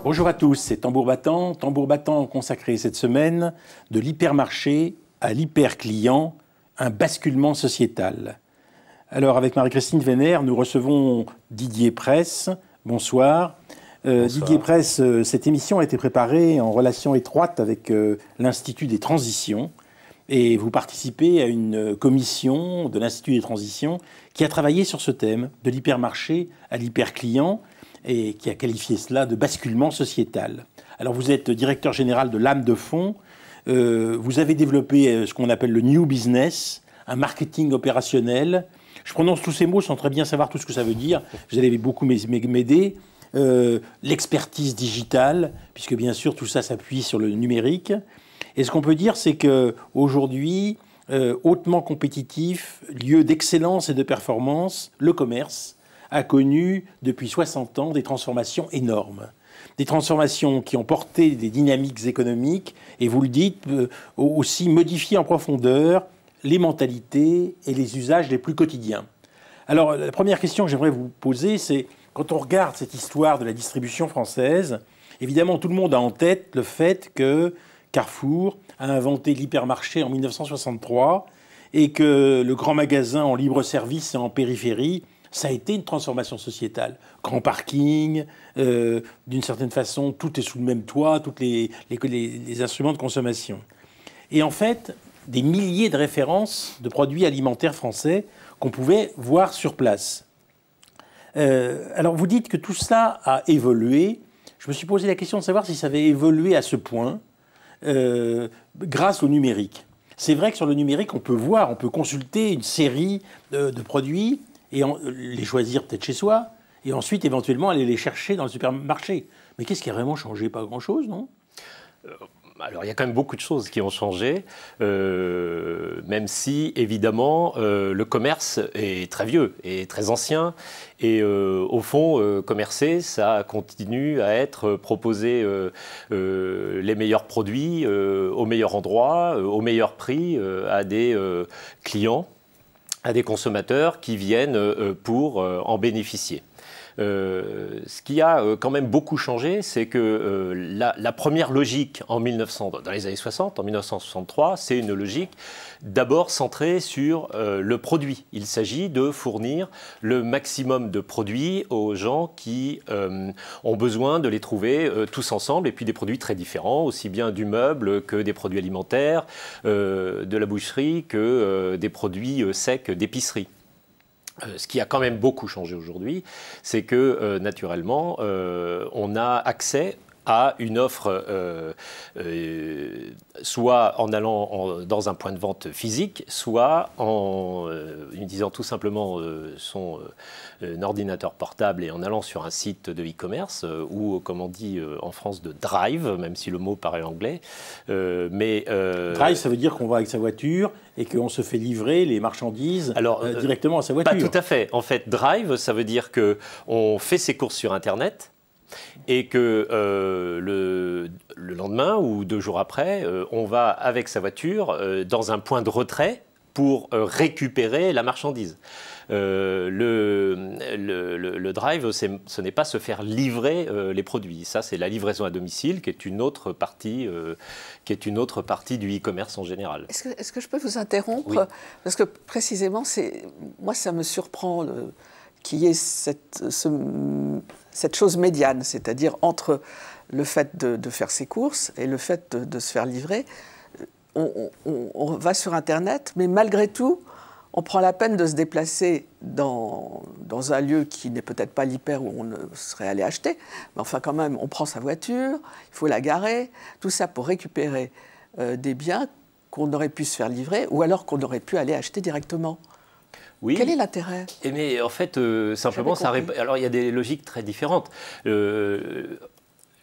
Bonjour à tous, c'est Tambour Battant consacré cette semaine de l'hypermarché à l'hyperclient, un basculement sociétal. Alors avec Marie-Christine Vénère, nous recevons Didier Presse. Bonsoir. Bonsoir. Didier Presse, cette émission a été préparée en relation étroite avec l'Institut des Transitions et vous participez à une commission de l'Institut des Transitions qui a travaillé sur ce thème de l'hypermarché à l'hyperclient et qui a qualifié cela de basculement sociétal. Alors vous êtes directeur général de Lame de Fond, vous avez développé ce qu'on appelle le New Business, un marketing opérationnel. Je prononce tous ces mots sans très bien savoir tout ce que ça veut dire, vous allez beaucoup m'aider. L'expertise digitale, puisque bien sûr tout ça s'appuie sur le numérique. Et ce qu'on peut dire, c'est qu'aujourd'hui, hautement compétitif, lieu d'excellence et de performance, le commerce a connu depuis 60 ans des transformations énormes. Des transformations qui ont porté des dynamiques économiques et, vous le dites, aussi modifié en profondeur les mentalités et les usages les plus quotidiens. Alors, la première question que j'aimerais vous poser, c'est quand on regarde cette histoire de la distribution française, évidemment, tout le monde a en tête le fait que Carrefour a inventé l'hypermarché en 1963 et que le grand magasin en libre service et en périphérie, ça a été une transformation sociétale. Grand parking, d'une certaine façon, tout est sous le même toit, tous les instruments de consommation. Et en fait, des milliers de références de produits alimentaires français qu'on pouvait voir sur place. Alors vous dites que tout cela a évolué. Je me suis posé la question de savoir si ça avait évolué à ce point grâce au numérique. C'est vrai que sur le numérique, on peut consulter une série de produits et les choisir peut-être chez soi, et ensuite éventuellement aller les chercher dans le supermarché. Mais qu'est-ce qui a vraiment changé? Pas grand-chose, non? Alors, il y a quand même beaucoup de choses qui ont changé, même si, évidemment, le commerce est très vieux et très ancien. Et au fond, commercer, ça continue à être proposer les meilleurs produits au meilleur endroit, au meilleur prix à des clients, à des consommateurs qui viennent pour en bénéficier. Ce qui a quand même beaucoup changé, c'est que la première logique dans les années 60, en 1963, c'est une logique d'abord centrée sur le produit. Il s'agit de fournir le maximum de produits aux gens qui ont besoin de les trouver tous ensemble, et puis des produits très différents, aussi bien du meuble que des produits alimentaires, de la boucherie que des produits secs d'épicerie. Ce qui a quand même beaucoup changé aujourd'hui, c'est que, naturellement, on a accès à une offre, soit en allant dans un point de vente physique, soit en utilisant tout simplement son ordinateur portable et en allant sur un site de e-commerce, ou comme on dit en France, de drive, même si le mot paraît anglais. Drive, ça veut dire qu'on va avec sa voiture et qu'on se fait livrer les marchandises directement à sa voiture. Pas tout à fait. En fait, drive, ça veut dire qu'on fait ses courses sur Internet, et que le lendemain ou 2 jours après, on va avec sa voiture dans un point de retrait pour récupérer la marchandise. Le drive, ce n'est pas se faire livrer les produits. Ça, c'est la livraison à domicile, qui est une autre partie du e-commerce en général. Est-ce que je peux vous interrompre? Oui. Parce que précisément, moi, ça me surprend qu'il y ait cette chose médiane, c'est-à-dire entre le fait de faire ses courses et le fait de se faire livrer. On va sur Internet, mais malgré tout, on prend la peine de se déplacer dans un lieu qui n'est peut-être pas l'hyper où on serait allé acheter, mais enfin quand même, on prend sa voiture, il faut la garer, tout ça pour récupérer des biens qu'on aurait pu se faire livrer ou alors qu'on aurait pu aller acheter directement. Oui. Quel est l'intérêt? Mais en fait, simplement, alors il y a des logiques très différentes.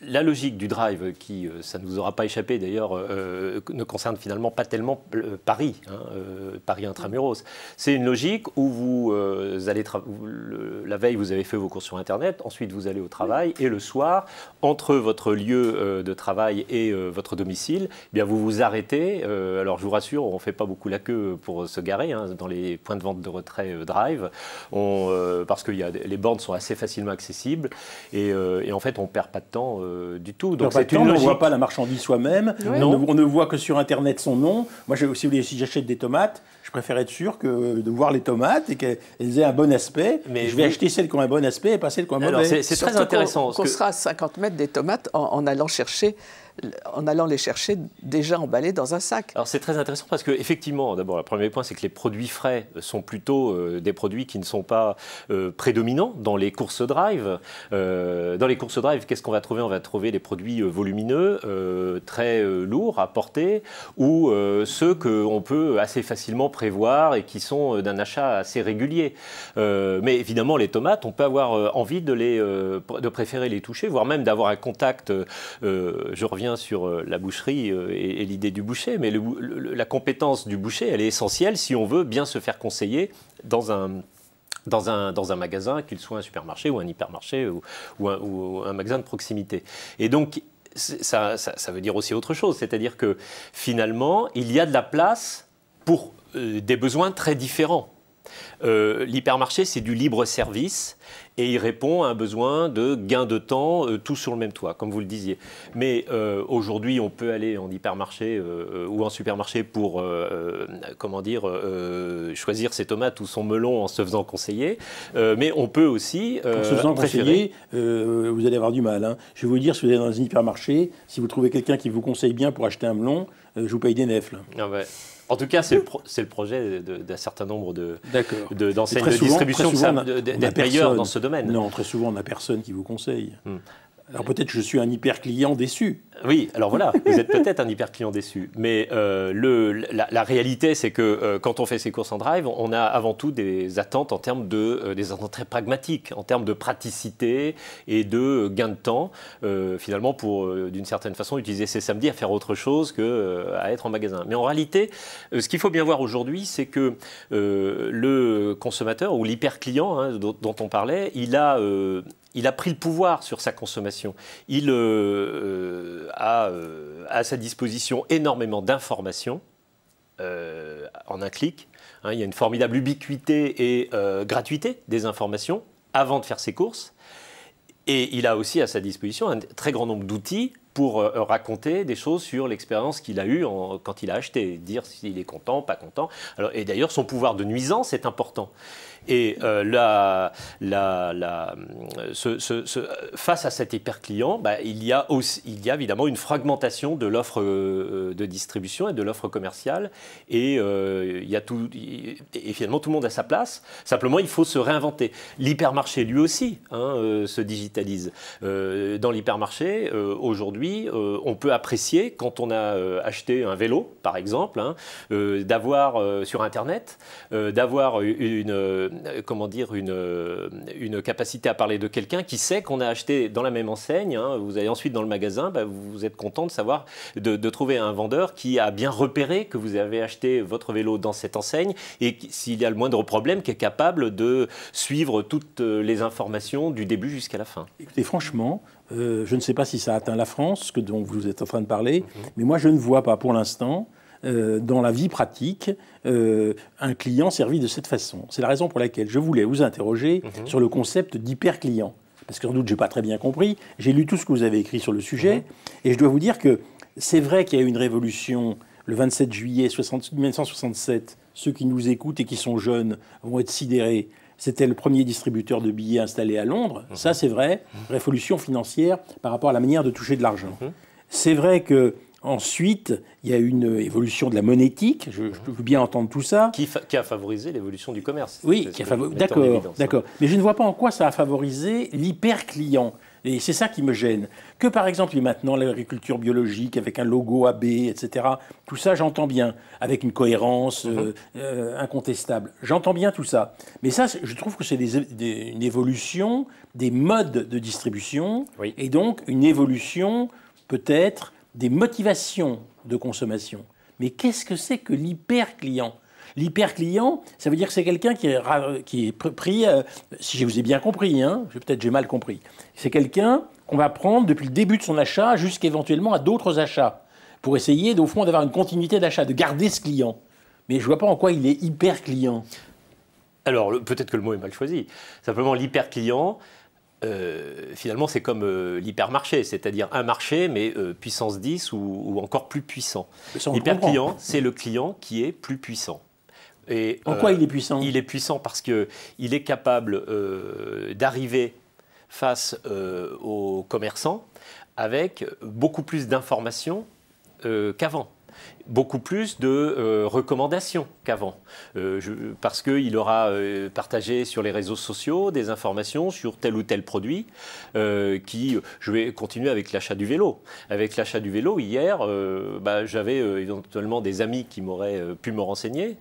La logique du drive, qui, ça ne vous aura pas échappé d'ailleurs, ne concerne finalement pas tellement Paris, Paris intramuros. C'est une logique où vous allez la veille, vous avez fait vos courses sur Internet, ensuite vous allez au travail, et le soir, entre votre lieu de travail et votre domicile, eh bien vous vous arrêtez. Alors je vous rassure, on ne fait pas beaucoup la queue pour se garer dans les points de vente de retrait drive, parce que les bornes sont assez facilement accessibles, et en fait on ne perd pas de temps du tout. Donc on ne voit pas la marchandise soi-même, Oui. on ne voit que sur Internet son nom. Moi, si vous voulez, si j'achète des tomates, je préfère être sûr que de voir les tomates et qu'elles aient un bon aspect. Mais je vais acheter celles qui ont un bon aspect et pas celles qui ont un mauvais. C'est très intéressant. On sera à 50 mètres des tomates en allant les chercher déjà emballées dans un sac. Alors c'est très intéressant parce que effectivement, d'abord, le premier point, c'est que les produits frais sont plutôt des produits qui ne sont pas prédominants dans les courses drive. Dans les courses drive, qu'est-ce qu'on va trouver? On va trouver des produits volumineux, très lourds à porter, ou ceux qu'on peut assez facilement prévoir et qui sont d'un achat assez régulier. Mais évidemment, les tomates, on peut avoir envie de préférer les toucher, voire même d'avoir un contact. Je reviens sur la boucherie et l'idée du boucher, mais la compétence du boucher, elle est essentielle si on veut bien se faire conseiller dans un magasin, qu'il soit un supermarché ou un hypermarché ou un magasin de proximité. Et donc, ça veut dire aussi autre chose, c'est-à-dire que finalement, il y a de la place pour des besoins très différents. L'hypermarché, c'est du libre service et il répond à un besoin de gain de temps, tout sur le même toit, comme vous le disiez. Mais aujourd'hui, on peut aller en hypermarché ou en supermarché pour choisir ses tomates ou son melon en se faisant conseiller. Mais on peut aussi en se faisant conseiller, vous allez avoir du mal. Hein. Je vais vous dire, si vous allez dans un hypermarché, si vous trouvez quelqu'un qui vous conseille bien pour acheter un melon, je vous paye des nefs. Là. Ah ouais. En tout cas, c'est le projet d'un certain nombre d'enseignes de distribution d'être meilleurs dans ce domaine. Non, très souvent, on n'a personne qui vous conseille. Alors peut-être que je suis un hyper client déçu. Oui, alors voilà, vous êtes peut-être un hyper client déçu. Mais la réalité, c'est que quand on fait ses courses en drive, on a avant tout des attentes en termes des attentes très pragmatiques, en termes de praticité et de gain de temps, finalement pour, d'une certaine façon, utiliser ses samedis à faire autre chose qu'à être en magasin. Mais en réalité, ce qu'il faut bien voir aujourd'hui, c'est que le consommateur ou l'hyper client dont on parlait, il a pris le pouvoir sur sa consommation. Il a à sa disposition énormément d'informations en un clic. Il y a une formidable ubiquité et gratuité des informations avant de faire ses courses. Et il a aussi à sa disposition un très grand nombre d'outils pour raconter des choses sur l'expérience qu'il a eue quand il a acheté, dire s'il est content, pas content. Et d'ailleurs, son pouvoir de nuisance est important. Et face à cet hyper-client, il y a évidemment une fragmentation de l'offre de distribution et de l'offre commerciale. Et, et finalement, tout le monde a sa place. Simplement, il faut se réinventer. L'hypermarché, lui aussi, se digitalise. Dans l'hypermarché, aujourd'hui, on peut apprécier, quand on a acheté un vélo, par exemple, d'avoir sur Internet, d'avoir une capacité à parler de quelqu'un qui sait qu'on a acheté dans la même enseigne. Vous allez ensuite dans le magasin, vous êtes content de savoir, de trouver un vendeur qui a bien repéré que vous avez acheté votre vélo dans cette enseigne et s'il y a le moindre problème, qui est capable de suivre toutes les informations du début jusqu'à la fin. Écoutez, franchement, je ne sais pas si ça atteint la France, dont vous êtes en train de parler, mais moi je ne vois pas pour l'instant dans la vie pratique un client servi de cette façon. C'est la raison pour laquelle je voulais vous interroger sur le concept d'hyper-client. Parce que sans doute, je n'ai pas très bien compris. J'ai lu tout ce que vous avez écrit sur le sujet. Et je dois vous dire que c'est vrai qu'il y a eu une révolution le 27 juillet 1967. Ceux qui nous écoutent et qui sont jeunes vont être sidérés. C'était le premier distributeur de billets installé à Londres. Ça, c'est vrai. Révolution financière par rapport à la manière de toucher de l'argent. C'est vrai que ensuite, il y a une évolution de la monétique. Je veux bien entendre tout ça. Qui a favorisé l'évolution du commerce. Oui, d'accord. Mais je ne vois pas en quoi ça a favorisé l'hyper-client. Et c'est ça qui me gêne. Que par exemple, il y a maintenant l'agriculture biologique avec un logo AB, etc. Tout ça, j'entends bien, avec une cohérence incontestable. J'entends bien tout ça. Mais ça, je trouve que c'est une évolution des modes de distribution et donc une évolution peut-être des motivations de consommation. Mais qu'est-ce que c'est que l'hyper-client ? L'hyper-client, ça veut dire que c'est quelqu'un qui est pris, si je vous ai bien compris, peut-être j'ai mal compris, c'est quelqu'un qu'on va prendre depuis le début de son achat jusqu'éventuellement à d'autres achats, pour essayer, au fond, d'avoir une continuité d'achat, de garder ce client. Mais je ne vois pas en quoi il est hyper-client. Alors, peut-être que le mot est mal choisi. Simplement, l'hyper-client finalement, c'est comme l'hypermarché, c'est-à-dire un marché, mais puissance 10 ou encore plus puissant. L'hyperclient, c'est le client qui est plus puissant. Et, en quoi il est puissant? Il est puissant parce qu'il est capable d'arriver face aux commerçants avec beaucoup plus d'informations qu'avant. Beaucoup plus de recommandations qu'avant, parce qu'il aura partagé sur les réseaux sociaux des informations sur tel ou tel produit. Je vais continuer avec l'achat du vélo. Avec l'achat du vélo, hier, j'avais éventuellement des amis qui m'auraient pu me renseigner,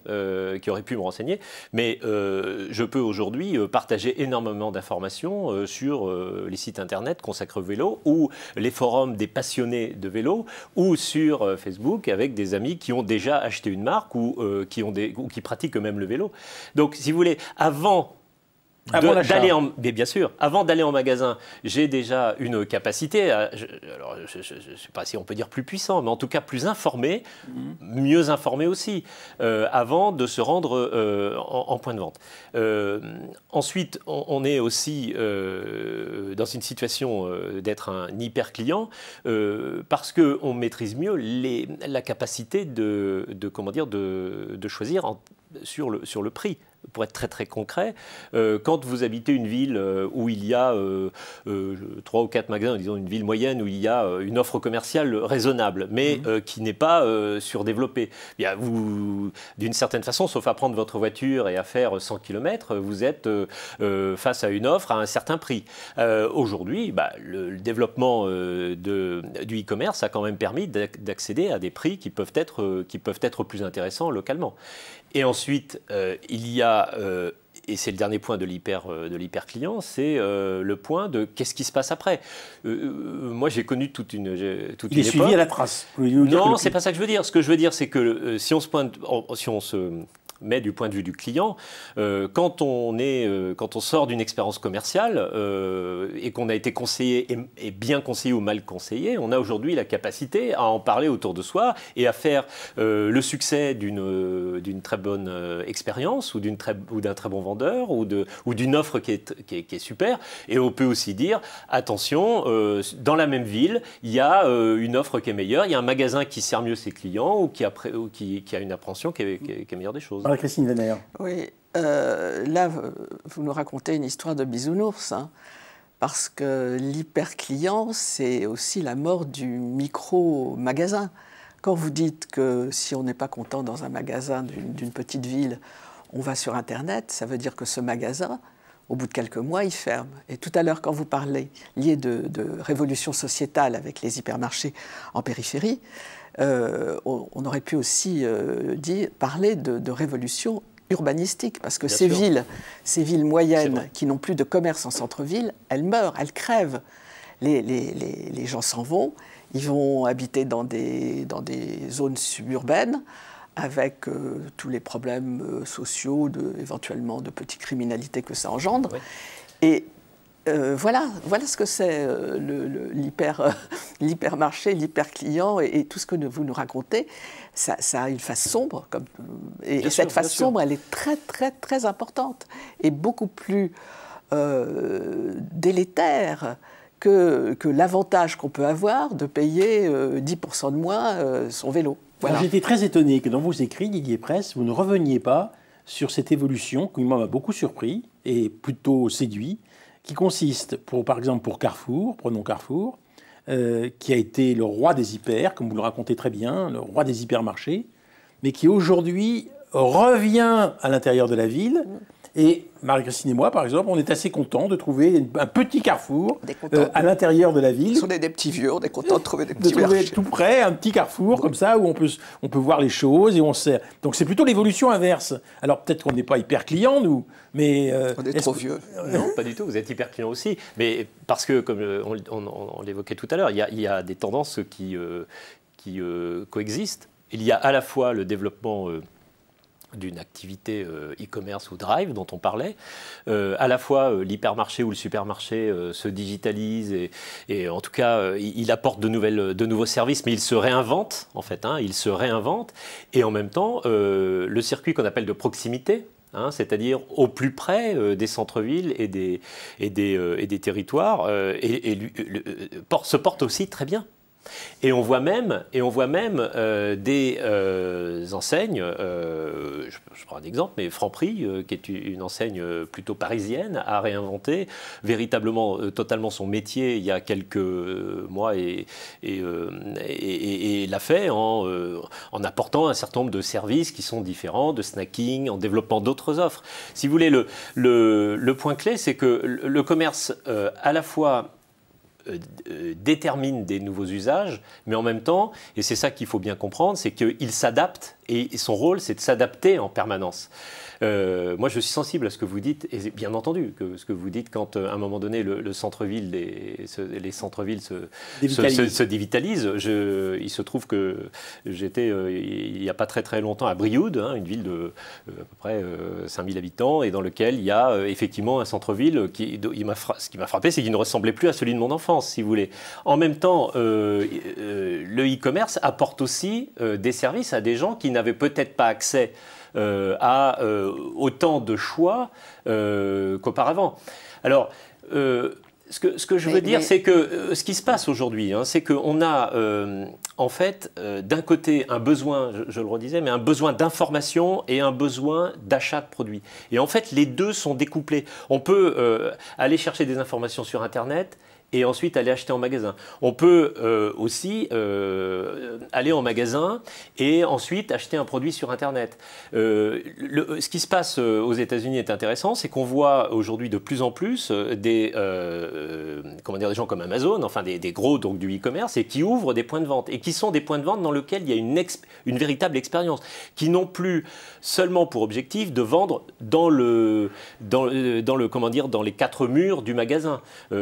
qui auraient pu me renseigner, mais je peux aujourd'hui partager énormément d'informations sur les sites internet consacrés au vélo, ou les forums des passionnés de vélo, ou sur Facebook avec des amis qui ont déjà acheté une marque ou qui pratiquent eux-mêmes le vélo. Donc, si vous voulez, avant d'aller en magasin, j'ai déjà une capacité, alors je ne sais pas si on peut dire plus puissant, mais en tout cas plus informé, mieux informé aussi, avant de se rendre en point de vente. Ensuite, on est aussi dans une situation d'être un hyper client parce qu'on maîtrise mieux la capacité de choisir sur le prix. Pour être très très concret, quand vous habitez une ville où il y a 3 ou 4 magasins, disons une ville moyenne où il y a une offre commerciale raisonnable, mais qui n'est pas surdéveloppée, bien vous, d'une certaine façon, sauf à prendre votre voiture et à faire 100 km, vous êtes face à une offre à un certain prix. Aujourd'hui, le développement du e-commerce a quand même permis d'accéder à des prix qui peuvent être plus intéressants localement. Et ensuite, il y a, et c'est le dernier point de l'hyper-client, c'est le point de qu'est-ce qui se passe après. Moi, j'ai connu toute une époque. Il est suivi à la trace. Non, c'est pas ça que je veux dire. Ce que je veux dire, c'est que si on se met du point de vue du client, quand on sort d'une expérience commerciale et qu'on a été conseillé et bien conseillé ou mal conseillé, on a aujourd'hui la capacité à en parler autour de soi et à faire le succès d'une très bonne expérience ou d'un très bon vendeur ou d'une offre qui est super. Et on peut aussi dire, attention, dans la même ville, il y a une offre qui est meilleure, il y a un magasin qui sert mieux ses clients ou qui a une appréhension qui est meilleure des choses. Christine Wenner. Oui, là, vous nous racontez une histoire de bisounours, hein, parce que l'hyper-client, c'est aussi la mort du micro-magasin. Quand vous dites que si on n'est pas content dans un magasin d'une petite ville, on va sur Internet, ça veut dire que ce magasin, au bout de quelques mois, il ferme. Et tout à l'heure, quand vous parlez lié de révolution sociétale avec les hypermarchés en périphérie, on aurait pu aussi parler de révolution urbanistique, parce que ces villes moyennes qui n'ont plus de commerce en centre-ville, elles meurent, elles crèvent. Les gens s'en vont, ils vont habiter dans des zones suburbaines, avec tous les problèmes sociaux, éventuellement de petite criminalité que ça engendre. Oui. Et voilà ce que c'est l'hypermarché, l'hyperclient et tout ce que vous nous racontez. Ça a une face sombre. Et cette face sombre, elle est très, très, très importante et beaucoup plus délétère que l'avantage qu'on peut avoir de payer 10% de moins son vélo. Voilà. J'étais très étonné que dans vos écrits, Didier Presse, vous ne reveniez pas sur cette évolution qui m'a beaucoup surpris et plutôt séduit, qui consiste, par exemple pour Carrefour, prenons Carrefour, qui a été le roi des hyper, comme vous le racontez très bien, le roi des hypermarchés, mais qui aujourd'hui revient à l'intérieur de la ville. Et Marie-Christine et moi, par exemple, on est assez contents de trouver un petit Carrefour à l'intérieur de la ville. On est des petits vieux, on est contents de trouver des petits marchés. De trouver tout près un petit Carrefour comme ça où on peut voir les choses et on sait. Donc c'est plutôt l'évolution inverse. Alors peut-être qu'on n'est pas hyper clients nous, mais on est trop vieux. Non, pas du tout. Vous êtes hyper clients aussi, mais parce que comme on l'évoquait tout à l'heure, il y a des tendances qui coexistent. Il y a à la fois le développement d'une activité e-commerce ou drive dont on parlait, à la fois l'hypermarché ou le supermarché se digitalise et en tout cas il apporte de nouveaux services, mais il se réinvente en fait, il se réinvente et en même temps le circuit qu'on appelle de proximité, hein, c'est-à-dire au plus près des centres-villes et des territoires, se porte aussi très bien. Et on voit même des enseignes, je prends un exemple, mais Franprix, qui est une enseigne plutôt parisienne, a réinventé véritablement, totalement son métier il y a quelques mois et l'a fait en apportant un certain nombre de services qui sont différents, de snacking, en développant d'autres offres. Si vous voulez, le point clé, c'est que le commerce, à la fois détermine des nouveaux usages, mais en même temps, et c'est ça qu'il faut bien comprendre, c'est qu'il s'adapte, et son rôle, c'est de s'adapter en permanence. Moi, je suis sensible à ce que vous dites, et bien entendu, ce que vous dites quand, à un moment donné, les centres-villes se dévitalisent. Il se trouve que j'étais, il n'y a pas très très longtemps, à Brioude, hein, une ville de à peu près 5000 habitants, et dans lequel il y a effectivement un centre-ville ce qui m'a frappé, c'est qu'il ne ressemblait plus à celui de mon enfance, si vous voulez. En même temps, le e-commerce apporte aussi des services à des gens qui n'avaient peut-être pas accès à autant de choix qu'auparavant. Alors, ce que je veux dire, c'est que ce qui se passe aujourd'hui, hein, c'est qu'on a en fait d'un côté un besoin, je le redisais, mais un besoin d'information et un besoin d'achat de produits. Et en fait, les deux sont découplés. On peut aller chercher des informations sur Internet et ensuite aller acheter en magasin. On peut aussi aller en magasin et ensuite acheter un produit sur Internet. Ce qui se passe aux États-Unis est intéressant, c'est qu'on voit aujourd'hui de plus en plus des gens comme Amazon, enfin des gros donc, du e-commerce, et qui ouvrent des points de vente, et qui sont des points de vente dans lesquels il y a une véritable expérience, qui n'ont plus seulement pour objectif de vendre dans les quatre murs du magasin.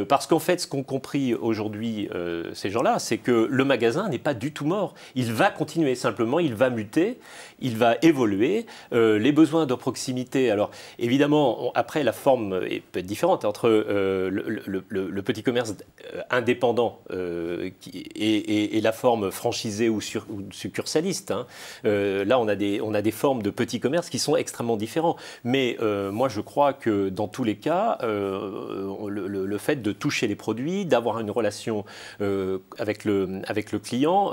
Parce qu'en fait, ce qu'ont compris aujourd'hui ces gens-là, c'est que le magasin n'est pas du tout mort. Il va continuer, simplement, il va muter, il va évoluer. Les besoins de proximité, alors évidemment, après la forme peut être différente entre le petit commerce indépendant et la forme franchisée ou succursaliste. Hein. Là, on a des formes de petits commerces qui sont extrêmement différents. Mais moi, je crois que dans tous les cas, le fait de toucher les produits, d'avoir une relation avec le client,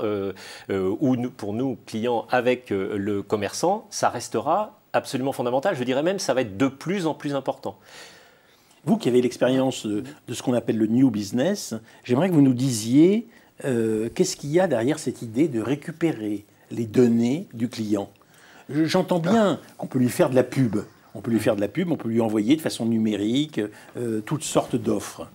ou pour nous, clients, avec le commerçant, ça restera absolument fondamental. Je dirais même ça va être de plus en plus important. Vous qui avez l'expérience de ce qu'on appelle le new business, j'aimerais que vous nous disiez qu'est-ce qu'il y a derrière cette idée de récupérer les données du client. J'entends bien qu'on peut lui faire de la pub. On peut lui faire de la pub, on peut lui envoyer de façon numérique toutes sortes d'offres.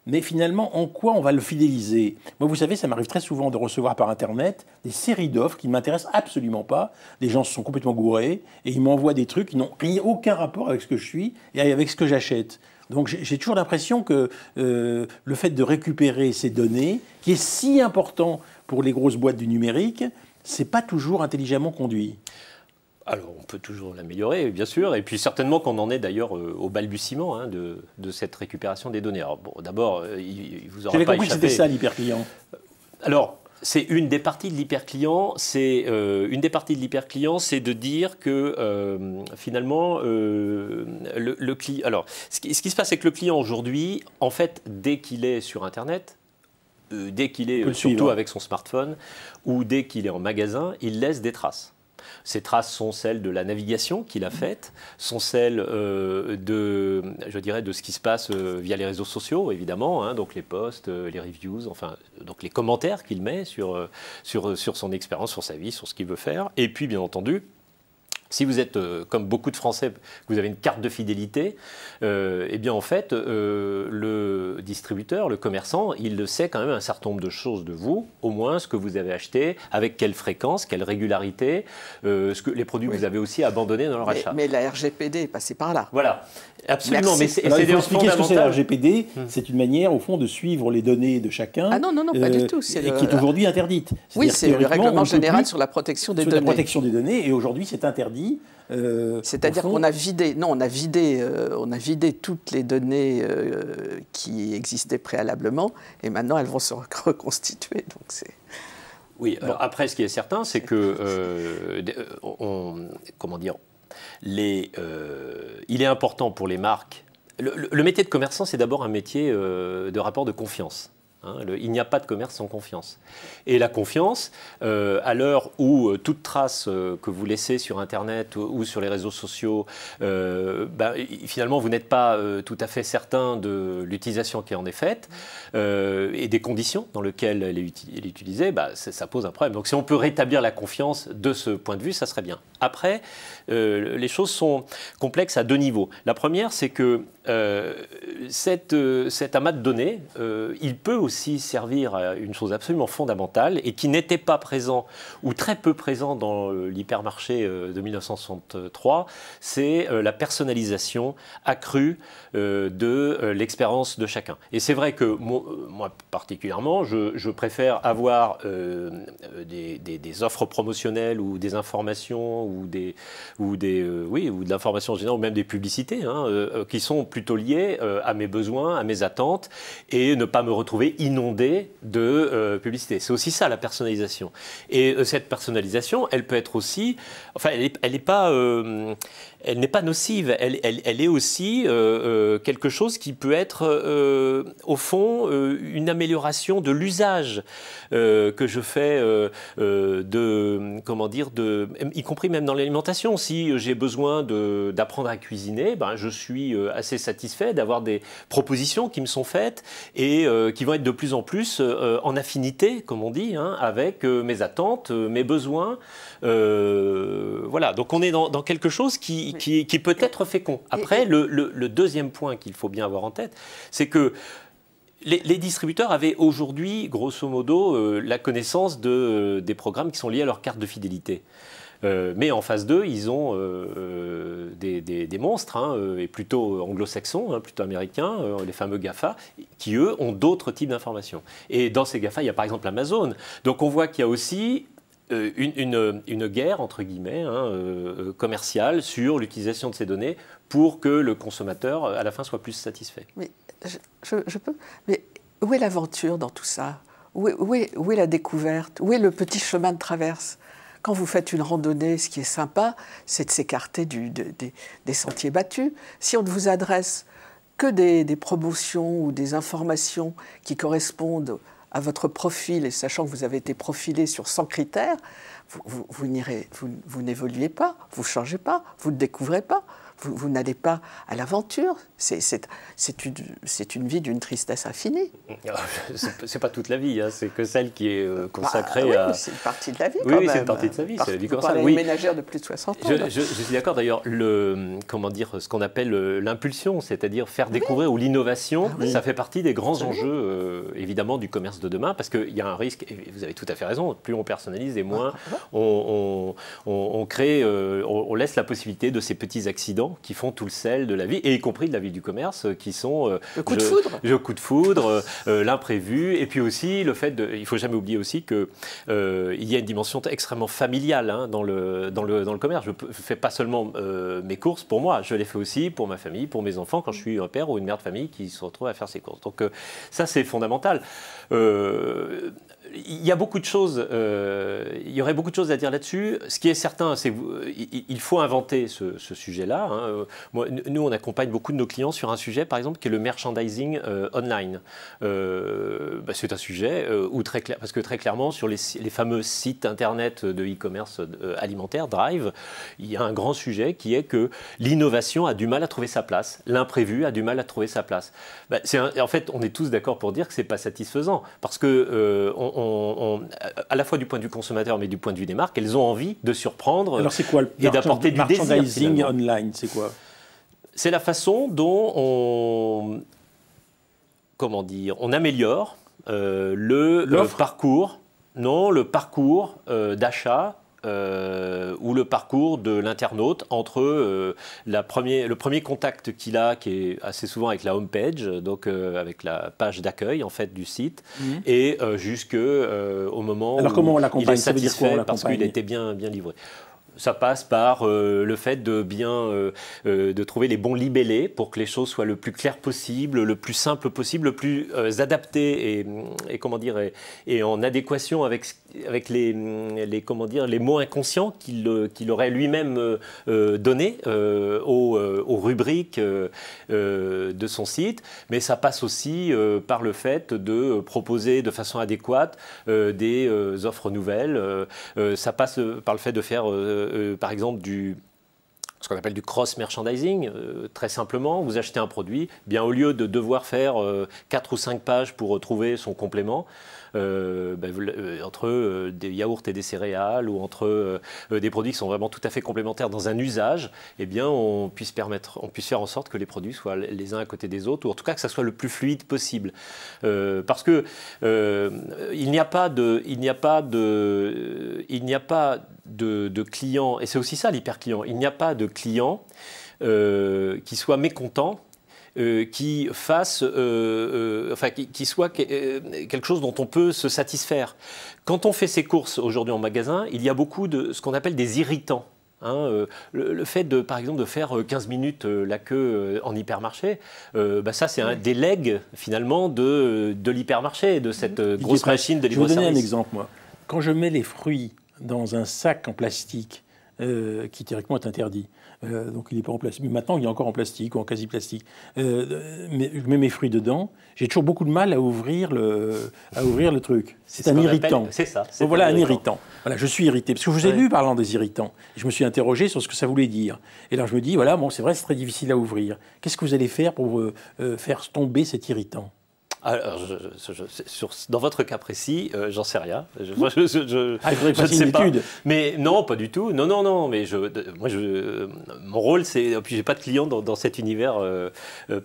Mais finalement, en quoi on va le fidéliser? Moi, vous savez, ça m'arrive très souvent de recevoir par Internet des séries d'offres qui ne m'intéressent absolument pas. Des gens se sont complètement gourés et ils m'envoient des trucs qui n'ont aucun rapport avec ce que je suis et avec ce que j'achète. Donc j'ai toujours l'impression que le fait de récupérer ces données, qui est si important pour les grosses boîtes du numérique, c'est pas toujours intelligemment conduit. Alors, on peut toujours l'améliorer, bien sûr, et puis certainement qu'on en est d'ailleurs au balbutiement hein, de cette récupération des données. Alors, bon, d'abord, il vous aura pas échappé... J'avais compris que c'était ça, l'hyperclient. Alors, c'est une des parties de l'hyperclient, c'est de dire que finalement, le client... Alors, ce qui se passe, c'est que le client aujourd'hui, en fait, dès qu'il est sur Internet, dès qu'il est surtout avec son smartphone, ou dès qu'il est en magasin, il laisse des traces. Ces traces sont celles de la navigation qu'il a faite, sont celles de ce qui se passe via les réseaux sociaux, évidemment, hein, donc les posts, les reviews, enfin, donc les commentaires qu'il met sur son expérience, sur sa vie, sur ce qu'il veut faire. Et puis, bien entendu, si vous êtes, comme beaucoup de Français, vous avez une carte de fidélité, eh bien en fait, le distributeur, le commerçant, il sait quand même un certain nombre de choses de vous, au moins ce que vous avez acheté, avec quelle fréquence, quelle régularité, les produits que vous avez aussi abandonnés dans leur achat. Mais la RGPD est passée par là. Voilà, absolument. Merci. Mais il faut expliquer ce que c'est la RGPD. C'est une manière, au fond, de suivre les données de chacun. Ah non, pas du tout. Et qui est aujourd'hui interdite. Oui, c'est le règlement général sur la protection des données. La protection des données, et aujourd'hui, c'est interdit. C'est-à-dire qu'on a vidé, on a vidé toutes les données qui existaient préalablement, et maintenant elles vont se reconstituer. Donc c'est. Oui. Alors après, ce qui est certain, c'est que il est important pour les marques. Le métier de commerçant, c'est d'abord un métier de rapport de confiance. Il n'y a pas de commerce sans confiance. Et la confiance, à l'heure où toute trace que vous laissez sur Internet ou sur les réseaux sociaux, finalement, vous n'êtes pas tout à fait certain de l'utilisation qui en est faite et des conditions dans lesquelles elle est utilisée, ça pose un problème. Donc si on peut rétablir la confiance de ce point de vue, ça serait bien. Après, les choses sont complexes à 2 niveaux. La première, c'est que cet amas de données, il peut aussi servir à une chose absolument fondamentale et qui n'était pas présent ou très peu présent dans l'hypermarché de 1963, c'est la personnalisation accrue de l'expérience de chacun. Et c'est vrai que moi particulièrement, je préfère avoir des offres promotionnelles ou des informations ou de l'information en général ou même des publicités qui sont plutôt liées à mes besoins, à mes attentes et ne pas me retrouver inondé de publicité. C'est aussi ça la personnalisation. Et cette personnalisation, elle peut être aussi, enfin, elle n'est pas nocive. Elle est aussi quelque chose qui peut être, au fond, une amélioration de l'usage que je fais y compris même dans l'alimentation. Si j'ai besoin d'apprendre à cuisiner, je suis assez satisfait d'avoir des propositions qui me sont faites et qui vont être de plus en plus en affinité, comme on dit, avec mes attentes, mes besoins. Voilà, donc on est dans quelque chose qui peut être fécond. Après, le deuxième point qu'il faut bien avoir en tête, c'est que les distributeurs avaient aujourd'hui, grosso modo, la connaissance des programmes qui sont liés à leur carte de fidélité. Mais en face d'eux, ils ont des monstres, et plutôt anglo-saxons, plutôt américains, les fameux GAFA, qui eux ont d'autres types d'informations. Et dans ces GAFA, il y a par exemple Amazon. Donc on voit qu'il y a aussi une guerre, entre guillemets, commerciale sur l'utilisation de ces données pour que le consommateur, à la fin, soit plus satisfait. Mais je peux. Mais où est l'aventure dans tout ça? Où est la découverte? Où est le petit chemin de traverse? Quand vous faites une randonnée, ce qui est sympa, c'est de s'écarter des sentiers battus. Si on ne vous adresse que des promotions ou des informations qui correspondent à votre profil, et sachant que vous avez été profilé sur 100 critères, vous n'évoluez pas, vous ne changez pas, vous ne découvrez pas. Vous n'allez pas à l'aventure. C'est une vie d'une tristesse infinie. C'est pas toute la vie, c'est que celle qui est consacrée à... C'est une partie de la vie, Oui, c'est une partie de sa vie, c'est la vie comme ça. Une ménagère de plus de 60 ans. Je suis d'accord, d'ailleurs, ce qu'on appelle l'impulsion, c'est-à-dire faire découvrir ou l'innovation, ça fait partie des grands enjeux, évidemment, du commerce de demain, parce qu'il y a un risque, et vous avez tout à fait raison, plus on personnalise et moins on crée, on laisse la possibilité de ces petits accidents qui font tout le sel de la vie, et y compris de la vie du commerce, qui sont le coup de foudre, l'imprévu, et puis aussi le fait il ne faut jamais oublier aussi qu'il y a une dimension extrêmement familiale dans le commerce. Je ne fais pas seulement mes courses pour moi, je les fais aussi pour ma famille, pour mes enfants, quand je suis un père ou une mère de famille qui se retrouve à faire ses courses. Donc ça, c'est fondamental. Il y a beaucoup de choses, il y aurait beaucoup de choses à dire là-dessus. Ce qui est certain, c'est qu'il faut inventer ce sujet-là. Nous, on accompagne beaucoup de nos clients sur un sujet, par exemple, qui est le merchandising online. C'est un sujet où parce que très clairement, sur les fameux sites internet de e-commerce alimentaire, Drive, il y a un grand sujet qui est que l'innovation a du mal à trouver sa place, l'imprévu a du mal à trouver sa place. En fait, on est tous d'accord pour dire que c'est pas satisfaisant, parce que à la fois du point de vue consommateur, mais du point de vue des marques, elles ont envie de surprendre. Alors c'est quoi et d'apporter du désir. Merchandising online, c'est quoi? C'est la façon dont on améliore le parcours, le parcours d'achat. Ou le parcours de l'internaute entre le premier contact qu'il a, qui est assez souvent avec la home page, donc avec la page d'accueil en fait du site, et jusqu'au moment où il est satisfait parce qu'il était bien livré. Ça passe par le fait de trouver les bons libellés pour que les choses soient le plus claires possible, le plus simple possible, le plus adapté et en adéquation avec comment dire, les mots inconscients qu'il aurait lui-même donnés aux rubriques de son site, mais ça passe aussi par le fait de proposer de façon adéquate des offres nouvelles. Ça passe par le fait de faire, par exemple, ce qu'on appelle du cross-merchandising. Très simplement, vous achetez un produit, bien au lieu de devoir faire 4 ou 5 pages pour trouver son complément, entre des yaourts et des céréales ou entre des produits qui sont vraiment tout à fait complémentaires dans un usage, eh bien, on puisse faire en sorte que les produits soient les uns à côté des autres, ou en tout cas que ça soit le plus fluide possible. Parce que il n'y a pas de client, et c'est aussi ça l'hyper-client, il n'y a pas de client qui soit mécontent, qui fasse, qui soit quelque chose dont on peut se satisfaire. Quand on fait ses courses aujourd'hui en magasin, il y a beaucoup de ce qu'on appelle des irritants. Le fait, par exemple, de faire 15 minutes la queue en hypermarché, ça c'est un des legs finalement de l'hypermarché, de cette grosse machine de libre-service. Je vais vous donner un exemple, moi. Quand je mets les fruits dans un sac en plastique, qui théoriquement est interdit, donc il n'est pas en plastique, mais maintenant il est encore en plastique ou en quasi-plastique, mais je mets mes fruits dedans, j'ai toujours beaucoup de mal à ouvrir le truc. C'est un irritant. C'est ça. Donc voilà, un irritant. Voilà, je suis irrité. Parce que je vous ai lu parlant des irritants. Je me suis interrogé sur ce que ça voulait dire. Et là, je me dis, voilà, bon, c'est vrai, c'est très difficile à ouvrir. Qu'est-ce que vous allez faire pour faire tomber cet irritant ? Alors, dans votre cas précis, j'en sais rien. Il faudrait passer une étude. Mais non, pas du tout. Non. Mais mon rôle, c'est. Puis j'ai pas de clients dans cet univers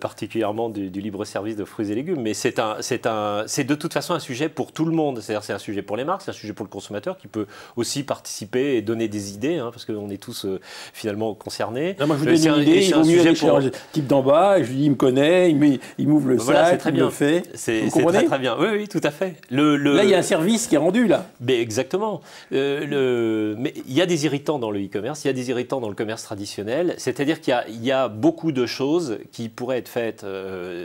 particulièrement du libre-service de fruits et légumes. Mais c'est de toute façon un sujet pour tout le monde. C'est-à-dire, c'est un sujet pour les marques, c'est un sujet pour le consommateur qui peut aussi participer et donner des idées, parce qu'on est tous finalement concernés. Non, moi, je vous donne une idée. Il vaut mieux aller chez le type d'en bas. Et je lui dis, il me connaît, il m'ouvre le sac, il me le fait. C'est très bien. Oui, tout à fait. Là, il y a un service qui est rendu, là. Mais exactement. Mais il y a des irritants dans le e-commerce, il y a des irritants dans le commerce traditionnel. C'est-à-dire qu'il y a beaucoup de choses qui pourraient être faites,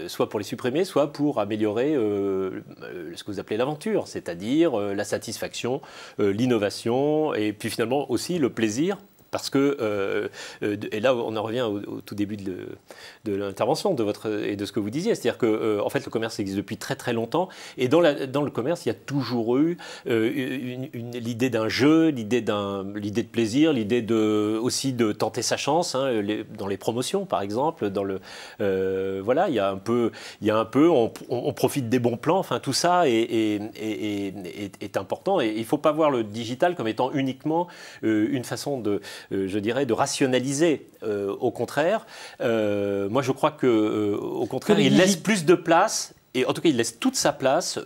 soit pour les supprimer, soit pour améliorer ce que vous appelez l'aventure, c'est-à-dire la satisfaction, l'innovation, et puis finalement aussi le plaisir. Parce que, et là on en revient au tout début de l'intervention et de ce que vous disiez, c'est-à-dire que en fait le commerce existe depuis très très longtemps, et dans le commerce il y a toujours eu l'idée d'un jeu, l'idée de plaisir, l'idée aussi de tenter sa chance, dans les promotions par exemple, voilà, il y a un peu on profite des bons plans, enfin tout ça est important, et il ne faut pas voir le digital comme étant uniquement une façon je dirais, de rationaliser. Au contraire, moi je crois qu'au contraire, il laisse plus de place, et en tout cas il laisse toute sa place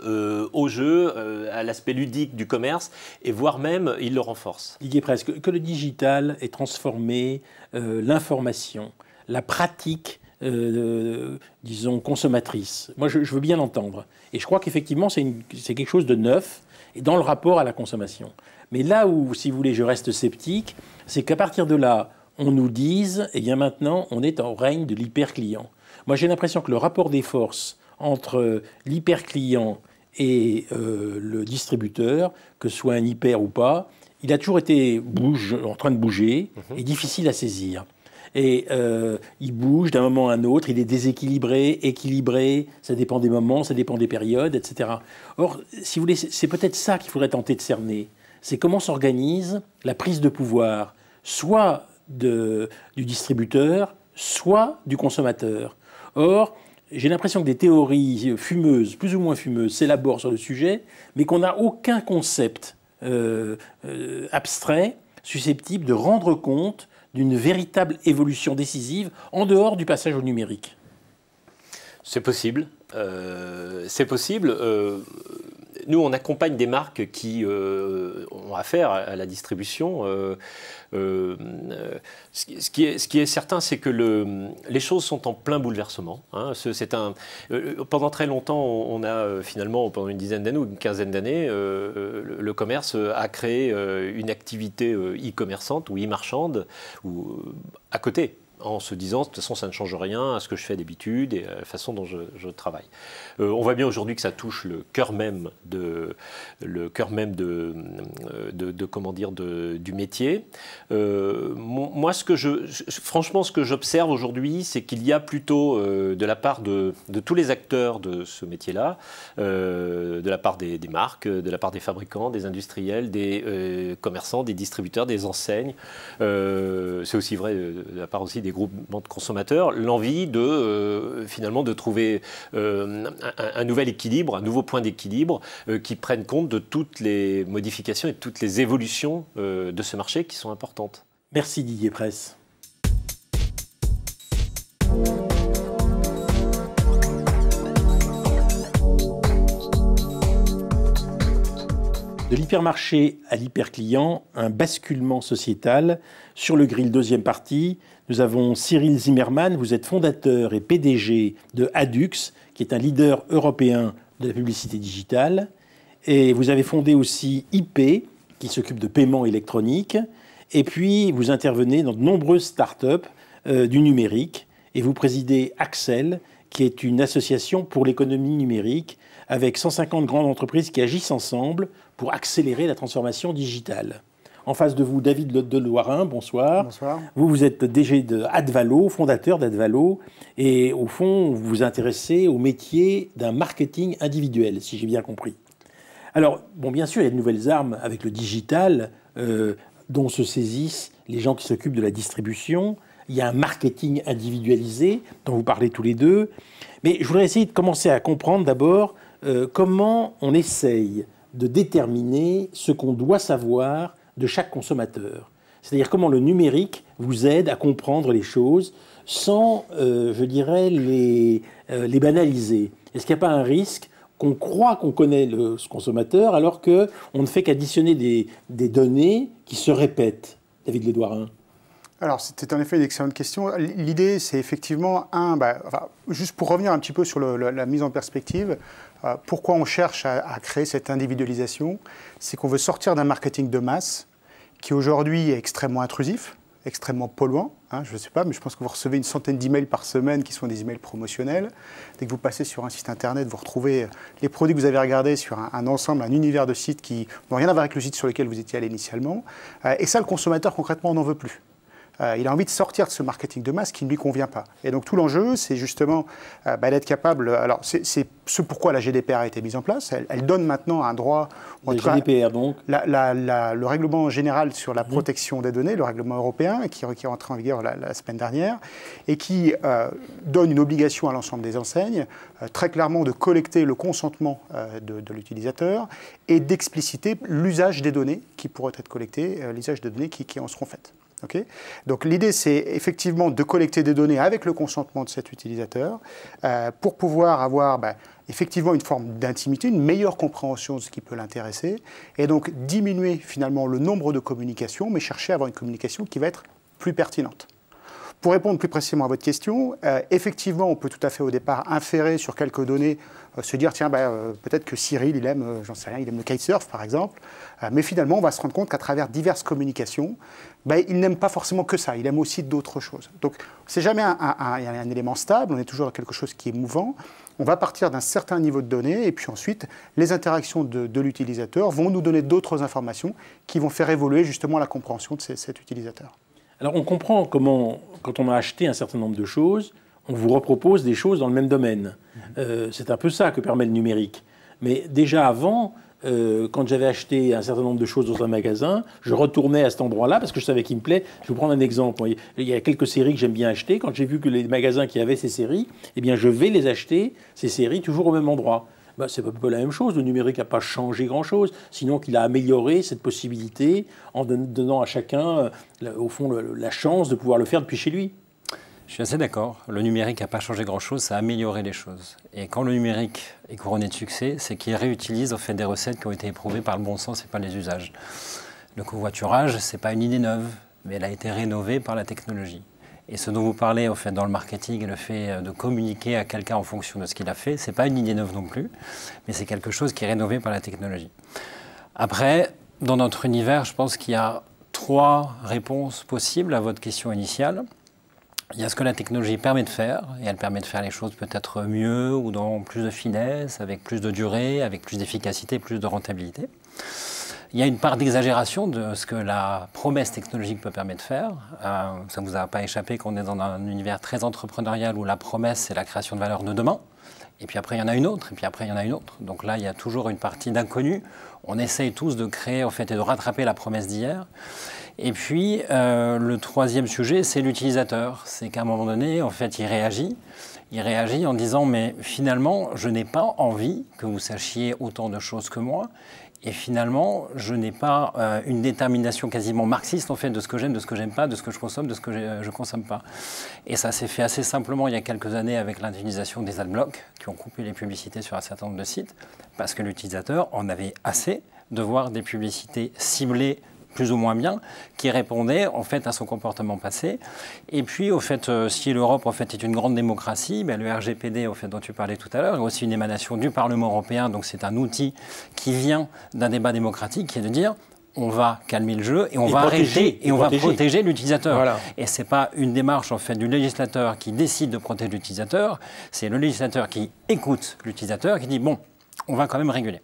au jeu, à l'aspect ludique du commerce, et voire même il le renforce. Il y est presque que le digital ait transformé l'information, la pratique, disons, consommatrice. Moi je veux bien l'entendre. Et je crois qu'effectivement c'est quelque chose de neuf et dans le rapport à la consommation. Mais là où, si vous voulez, je reste sceptique, c'est qu'à partir de là, on nous dise, eh bien maintenant, on est au règne de l'hyper-client. Moi, j'ai l'impression que le rapport des forces entre l'hyper-client et le distributeur, que ce soit un hyper ou pas, il a toujours été en train de bouger et difficile à saisir. Et il bouge d'un moment à un autre, il est déséquilibré, équilibré, ça dépend des moments, ça dépend des périodes, etc. Or, si vous voulez, c'est peut-être ça qu'il faudrait tenter de cerner. C'est comment s'organise la prise de pouvoir, soit du distributeur, soit du consommateur. Or, j'ai l'impression que des théories fumeuses, plus ou moins fumeuses, s'élaborent sur le sujet, mais qu'on n'a aucun concept abstrait susceptible de rendre compte d'une véritable évolution décisive en dehors du passage au numérique. C'est possible. C'est possible. Nous, on accompagne des marques qui ont affaire à la distribution. Ce qui est certain, c'est que les choses sont en plein bouleversement. Pendant très longtemps, on a finalement, pendant une dizaine d'années ou une quinzaine d'années, le commerce a créé une activité e-commerçante ou e-marchande à côté. en se disant de toute façon ça ne change rien à ce que je fais d'habitude et à la façon dont je travaille. On voit bien aujourd'hui que ça touche le cœur même du métier. Moi, franchement, ce que j'observe aujourd'hui, c'est qu'il y a plutôt de la part de tous les acteurs de ce métier-là, de la part des marques, de la part des fabricants, des industriels, des commerçants, des distributeurs, des enseignes. C'est aussi vrai de la part aussi des groupements de consommateurs, l'envie finalement de trouver un nouvel équilibre, un nouveau point d'équilibre qui prenne compte de toutes les modifications et de toutes les évolutions de ce marché qui sont importantes. Merci Didier Presse. De l'hypermarché à l'hyperclient, un basculement sociétal. Sur le grill, deuxième partie, nous avons Cyril Zimmermann, vous êtes fondateur et PDG de Adux, qui est un leader européen de la publicité digitale. Et vous avez fondé aussi IP, qui s'occupe de paiement électronique. Et puis, vous intervenez dans de nombreuses startups du numérique. Et vous présidez Axel, qui est une association pour l'économie numérique, avec 150 grandes entreprises qui agissent ensemble pour accélérer la transformation digitale. En face de vous, David Deloirin, bonsoir. Bonsoir. Vous êtes DG de Advalo, fondateur d'Advalo, et au fond, vous vous intéressez au métier d'un marketing individuel, si j'ai bien compris. Alors, bon, bien sûr, il y a de nouvelles armes avec le digital, dont se saisissent les gens qui s'occupent de la distribution. Il y a un marketing individualisé, dont vous parlez tous les deux. Mais je voudrais essayer de commencer à comprendre d'abord comment on essaye de déterminer ce qu'on doit savoir de chaque consommateur. C'est-à-dire comment le numérique vous aide à comprendre les choses sans, je dirais, les banaliser. Est-ce qu'il n'y a pas un risque qu'on croit qu'on connaît ce consommateur alors qu'on ne fait qu'additionner des données qui se répètent? David Deloirin. Alors, c'était en effet une excellente question. L'idée, c'est effectivement, juste pour revenir un petit peu sur la mise en perspective, pourquoi on cherche à créer cette individualisation, c'est qu'on veut sortir d'un marketing de masse qui aujourd'hui est extrêmement intrusif, extrêmement polluant. Je ne sais pas, mais je pense que vous recevez une centaine d'emails par semaine qui sont des emails promotionnels. Dès que vous passez sur un site internet, vous retrouvez les produits que vous avez regardés sur un ensemble, un univers de sites qui n'ont rien à voir avec le site sur lequel vous étiez allé initialement. Et ça, le consommateur, concrètement, n'en veut plus. Il a envie de sortir de ce marketing de masse qui ne lui convient pas. Et donc tout l'enjeu, c'est justement d'être capable... Alors c'est ce pourquoi la GDPR a été mise en place. Elle donne maintenant un droit... La GDPR donc le règlement général sur la protection des données, le règlement européen, qui est entré en vigueur la semaine dernière, et qui donne une obligation à l'ensemble des enseignes, très clairement de collecter le consentement de l'utilisateur et d'expliciter l'usage des données qui pourraient être collectées, l'usage des données qui en seront faites. Okay. Donc l'idée, c'est effectivement de collecter des données avec le consentement de cet utilisateur pour pouvoir avoir effectivement une forme d'intimité, une meilleure compréhension de ce qui peut l'intéresser et donc diminuer finalement le nombre de communications, mais chercher à avoir une communication qui va être plus pertinente. Pour répondre plus précisément à votre question, effectivement, on peut tout à fait au départ inférer sur quelques données, se dire, tiens, peut-être que Cyril, il aime, j'en sais rien, il aime le kitesurf, par exemple. Mais finalement, on va se rendre compte qu'à travers diverses communications, il n'aime pas forcément que ça, il aime aussi d'autres choses. Donc, c'est jamais un élément stable, on est toujours dans quelque chose qui est mouvant. On va partir d'un certain niveau de données, et puis ensuite, les interactions de l'utilisateur vont nous donner d'autres informations qui vont faire évoluer justement la compréhension de cet utilisateur. Alors on comprend comment, quand on a acheté un certain nombre de choses, on vous repropose des choses dans le même domaine. C'est un peu ça que permet le numérique. Mais déjà avant, quand j'avais acheté un certain nombre de choses dans un magasin, je retournais à cet endroit-là parce que je savais qu'il me plaît. Je vais vous prendre un exemple. Il y a quelques séries que j'aime bien acheter. Quand j'ai vu que les magasins qui avaient ces séries, eh bien je vais les acheter, ces séries, toujours au même endroit. C'est un peu la même chose. Le numérique n'a pas changé grand-chose, sinon qu'il a amélioré cette possibilité en donnant à chacun, au fond, la chance de pouvoir le faire depuis chez lui. Je suis assez d'accord. Le numérique n'a pas changé grand-chose, ça a amélioré les choses. Et quand le numérique est couronné de succès, c'est qu'il réutilise en fait des recettes qui ont été éprouvées par le bon sens et par les usages. Le covoiturage, ce n'est pas une idée neuve, mais elle a été rénovée par la technologie. Et ce dont vous parlez en fait, dans le marketing, le fait de communiquer à quelqu'un en fonction de ce qu'il a fait, ce n'est pas une idée neuve non plus, mais c'est quelque chose qui est rénové par la technologie. Après, dans notre univers, je pense qu'il y a 3 réponses possibles à votre question initiale. Il y a ce que la technologie permet de faire, et elle permet de faire les choses peut-être mieux ou dans plus de finesse, avec plus de durée, avec plus d'efficacité, plus de rentabilité. Il y a une part d'exagération de ce que la promesse technologique peut permettre de faire. Ça ne vous a pas échappé qu'on est dans un univers très entrepreneurial où la promesse, c'est la création de valeur de demain. Et puis après, il y en a une autre, et puis après, il y en a une autre. Donc là, il y a toujours une partie d'inconnu. On essaye tous de créer, en fait, et de rattraper la promesse d'hier. Et puis, le troisième sujet, c'est l'utilisateur. C'est qu'à un moment donné, en fait, il réagit. Il réagit en disant, mais finalement, je n'ai pas envie que vous sachiez autant de choses que moi. Et finalement, je n'ai pas une détermination quasiment marxiste en fait de ce que j'aime, de ce que j'aime pas, de ce que je consomme, de ce que je consomme pas. Et ça s'est fait assez simplement il y a quelques années avec l'utilisation des adblocks qui ont coupé les publicités sur un certain nombre de sites parce que l'utilisateur en avait assez de voir des publicités ciblées plus ou moins bien, qui répondait en fait à son comportement passé. Et puis, au fait, si l'Europe en fait est une grande démocratie, ben, le RGPD, au fait, dont tu parlais tout à l'heure, est aussi une émanation du Parlement européen. Donc, c'est un outil qui vient d'un débat démocratique, qui est de dire on va calmer le jeu et on va arrêter et on va protéger l'utilisateur. Voilà. Et c'est pas une démarche en fait du législateur qui décide de protéger l'utilisateur, c'est le législateur qui écoute l'utilisateur, qui dit bon, on va quand même réguler.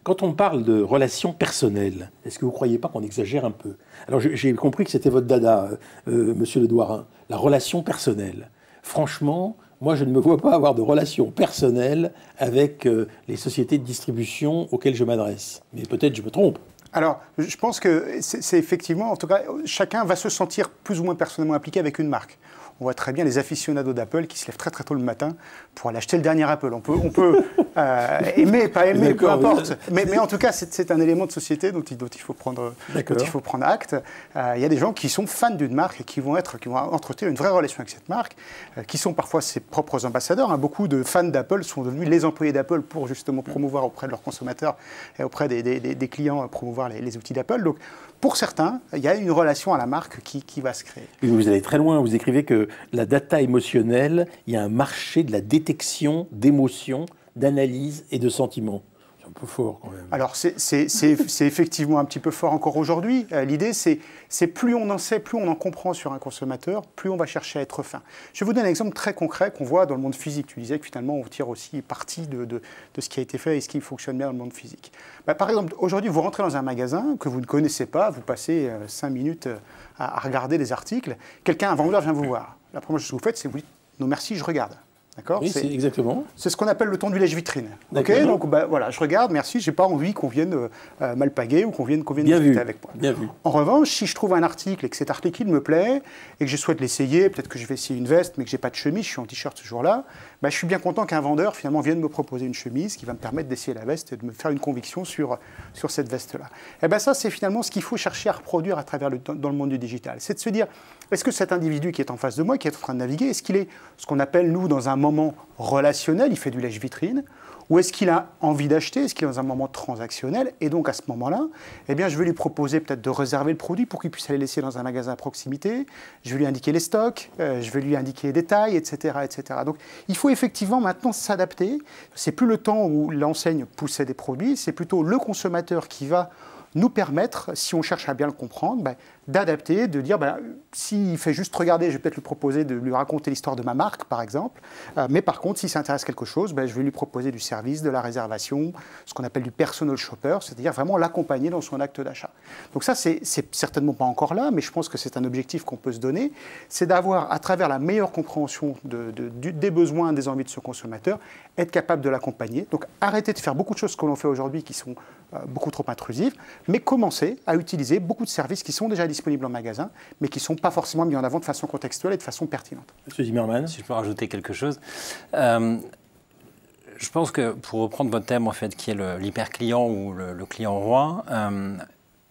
Quand on parle de relations personnelles, est-ce que vous ne croyez pas qu'on exagère un peu? Alors j'ai compris que c'était votre dada, monsieur Le Douarin, la relation personnelle. Franchement, moi je ne me vois pas avoir de relation personnelle avec les sociétés de distribution auxquelles je m'adresse. Mais peut-être je me trompe. Alors, je pense que c'est effectivement, en tout cas, chacun va se sentir plus ou moins personnellement impliqué avec une marque. On voit très bien les aficionados d'Apple qui se lèvent très très tôt le matin pour aller acheter le dernier Apple. On peut aimer, pas aimer, peu importe. Mais en tout cas, c'est un élément de société dont il faut prendre acte. Il y a des gens qui sont fans d'une marque et qui vont entretenir une vraie relation avec cette marque, qui sont parfois ses propres ambassadeurs. Beaucoup de fans d'Apple sont devenus les employés d'Apple pour justement promouvoir auprès de leurs consommateurs et auprès des clients, promouvoir les outils d'Apple. Donc, pour certains, il y a une relation à la marque qui va se créer. Vous allez très loin. Vous écrivez que la data émotionnelle, il y a un marché de la détection d'émotions, d'analyse et de sentiments. C'est un peu fort quand même. Alors c'est effectivement un petit peu fort encore aujourd'hui. L'idée c'est plus on en sait, plus on en comprend sur un consommateur, plus on va chercher à être fin. Je vais vous donner un exemple très concret qu'on voit dans le monde physique. Tu disais que finalement on tire aussi parti de ce qui a été fait et ce qui fonctionne bien dans le monde physique. Par exemple, aujourd'hui vous rentrez dans un magasin que vous ne connaissez pas, vous passez 5 minutes à regarder des articles, un vendeur vient vous voir. La première chose que vous faites, c'est vous dites non merci, je regarde. Oui, c'est exactement. C'est ce qu'on appelle le temps du lèche-vitrine. Okay, donc voilà, je regarde, merci, j'ai pas envie qu'on vienne m'alpaguer ou qu'on vienne discuter avec moi. Bien vu. En revanche, si je trouve un article et que cet article me plaît et que je souhaite l'essayer, peut-être que je vais essayer une veste mais que j'ai pas de chemise, je suis en t-shirt ce jour-là, je suis bien content qu'un vendeur finalement vienne me proposer une chemise qui va me permettre d'essayer la veste et de me faire une conviction sur cette veste-là. Et ça, c'est finalement ce qu'il faut chercher à reproduire à travers dans le monde du digital. C'est de se dire, est-ce que cet individu qui est en face de moi, qui est en train de naviguer, est-ce qu'il est ce qu'on appelle, nous, dans un moment relationnel, il fait du lèche-vitrine, ou est-ce qu'il a envie d'acheter, est-ce qu'il est dans un moment transactionnel, et donc à ce moment-là, je vais lui proposer peut-être de réserver le produit pour qu'il puisse aller laisser dans un magasin à proximité, je vais lui indiquer les stocks, je vais lui indiquer les détails, etc., etc. Donc il faut effectivement maintenant s'adapter, c'est plus le temps où l'enseigne poussait des produits, c'est plutôt le consommateur qui va nous permettre, si on cherche à bien le comprendre, d'adapter, de dire, s'il fait juste regarder, je vais peut-être lui proposer de lui raconter l'histoire de ma marque, par exemple. Mais par contre, s'il s'intéresse à quelque chose, je vais lui proposer du service, de la réservation, ce qu'on appelle du personal shopper, c'est-à-dire vraiment l'accompagner dans son acte d'achat. Donc ça, c'est certainement pas encore là, mais je pense que c'est un objectif qu'on peut se donner, c'est d'avoir, à travers la meilleure compréhension des besoins, des envies de ce consommateur, être capable de l'accompagner. Donc arrêter de faire beaucoup de choses que l'on fait aujourd'hui qui sont beaucoup trop intrusives, mais commencer à utiliser beaucoup de services qui sont déjà disponibles en magasin, mais qui ne sont pas forcément mis en avant de façon contextuelle et de façon pertinente. Monsieur Zimmermann, si je peux rajouter quelque chose. Je pense que, pour reprendre votre thème, en fait, qui est l'hyper-client ou le client roi,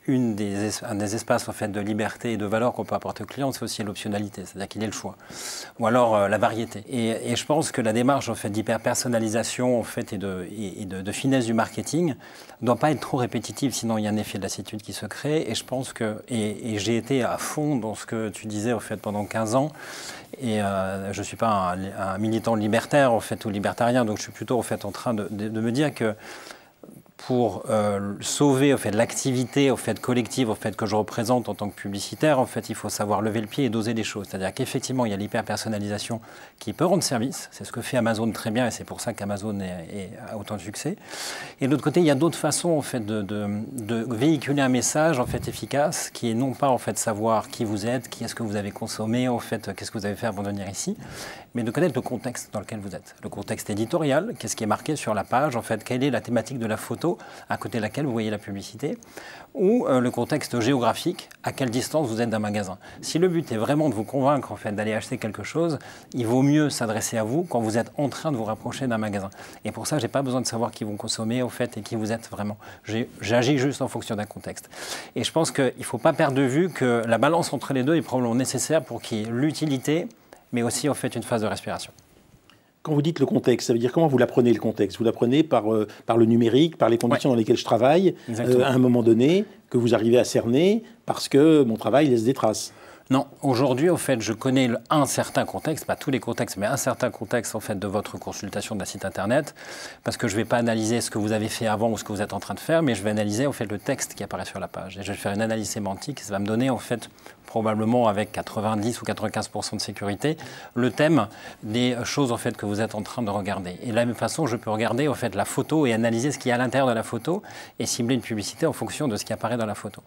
un des espaces en fait, de liberté et de valeur qu'on peut apporter au client, c'est aussi l'optionnalité, c'est-à-dire qu'il ait le choix. Ou alors la variété. Et je pense que la démarche en fait, d'hyper-personnalisation en fait, et de finesse du marketing ne doit pas être trop répétitive, sinon il y a un effet de lassitude qui se crée. Et je pense que, et j'ai été à fond dans ce que tu disais en fait, pendant 15 ans, et je ne suis pas un militant libertaire en fait, ou libertarien, donc je suis plutôt en, fait, en train de me dire que pour sauver l'activité collective que je représente en tant que publicitaire, il faut savoir lever le pied et doser les choses. C'est-à-dire qu'effectivement, il y a l'hyper-personnalisation qui peut rendre service. C'est ce que fait Amazon très bien et c'est pour ça qu'Amazon a autant de succès. Et de l'autre côté, il y a d'autres façons de véhiculer un message efficace qui est non pas savoir qui vous êtes, qui est-ce que vous avez consommé, qu'est-ce que vous avez fait avant de venir ici, mais de connaître le contexte dans lequel vous êtes. Le contexte éditorial, qu'est-ce qui est marqué sur la page, quelle est la thématique de la photo à côté de laquelle vous voyez la publicité, ou le contexte géographique, à quelle distance vous êtes d'un magasin. Si le but est vraiment de vous convaincre d'aller acheter quelque chose, il vaut mieux s'adresser à vous quand vous êtes en train de vous rapprocher d'un magasin. Et pour ça, je n'ai pas besoin de savoir qui vous consommez et qui vous êtes vraiment. J'agis juste en fonction d'un contexte. Et je pense qu'il ne faut pas perdre de vue que la balance entre les deux est probablement nécessaire pour qu'il y ait l'utilité, mais aussi une phase de respiration. Quand vous dites le contexte, ça veut dire comment vous l'apprenez le contexte? Vous l'apprenez par le numérique, par les conditions dans lesquelles je travaille, à un moment donné, que vous arrivez à cerner parce que mon travail laisse des traces. Non, aujourd'hui, je connais un certain contexte, pas tous les contextes, mais un certain contexte de votre consultation d'un site internet, parce que je ne vais pas analyser ce que vous avez fait avant ou ce que vous êtes en train de faire, mais je vais analyser le texte qui apparaît sur la page. Et je vais faire une analyse sémantique, ça va me donner probablement avec 90 ou 95% de sécurité, le thème des choses que vous êtes en train de regarder. Et de la même façon, je peux regarder la photo et analyser ce qu'il y a à l'intérieur de la photo et cibler une publicité en fonction de ce qui apparaît dans la photo.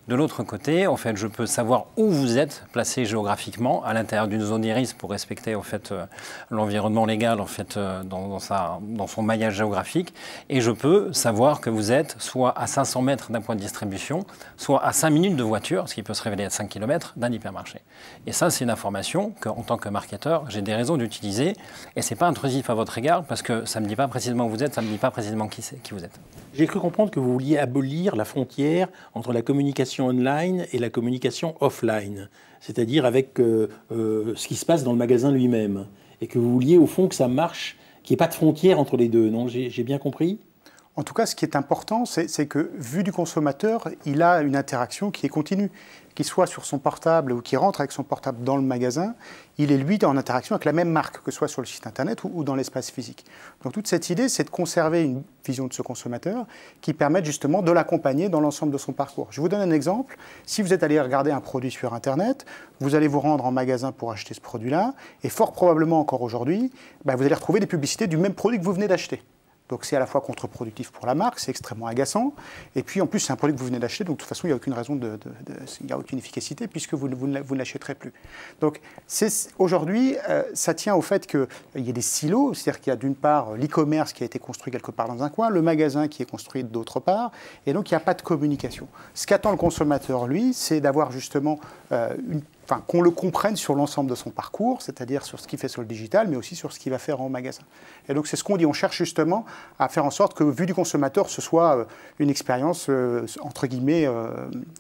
De l'autre côté, je peux savoir où vous êtes placé géographiquement, à l'intérieur d'une zone iris pour respecter l'environnement légal dans son maillage géographique. Et je peux savoir que vous êtes soit à 500 mètres d'un point de distribution, soit à 5 minutes de voiture, ce qui peut se révéler à 5 km d'un hypermarché. Et ça, c'est une information qu'en tant que marketeur, j'ai des raisons d'utiliser. Et ce n'est pas intrusif à votre égard, parce que ça ne me dit pas précisément où vous êtes, ça ne me dit pas précisément qui vous êtes. J'ai cru comprendre que vous vouliez abolir la frontière entre la communication online et la communication offline, c'est-à-dire avec ce qui se passe dans le magasin lui-même, et que vous vouliez au fond que ça marche, qu'il n'y ait pas de frontière entre les deux, non? J'ai bien compris? En tout cas, ce qui est important, c'est que, vu du consommateur, il a une interaction qui est continue. Qu'il soit sur son portable ou qu'il rentre avec son portable dans le magasin, il est, lui, en interaction avec la même marque, que ce soit sur le site Internet ou dans l'espace physique. Donc toute cette idée, c'est de conserver une vision de ce consommateur qui permette justement de l'accompagner dans l'ensemble de son parcours. Je vous donne un exemple. Si vous êtes allé regarder un produit sur Internet, vous allez vous rendre en magasin pour acheter ce produit-là, et fort probablement encore aujourd'hui, vous allez retrouver des publicités du même produit que vous venez d'acheter. Donc c'est à la fois contre-productif pour la marque, c'est extrêmement agaçant. Et puis en plus, c'est un produit que vous venez d'acheter, donc de toute façon, il n'y a aucune raison, il n'y a aucune efficacité puisque vous ne l'achèterez plus. Donc aujourd'hui, ça tient au fait qu'il y ait des silos, c'est-à-dire qu'il y a d'une part l'e-commerce qui a été construit quelque part dans un coin, le magasin qui est construit d'autre part, et donc il n'y a pas de communication. Ce qu'attend le consommateur, lui, c'est d'avoir justement qu'on le comprenne sur l'ensemble de son parcours, c'est-à-dire sur ce qu'il fait sur le digital, mais aussi sur ce qu'il va faire en magasin. Et donc c'est ce qu'on dit, on cherche justement à faire en sorte que, vu du consommateur, ce soit une expérience, entre guillemets...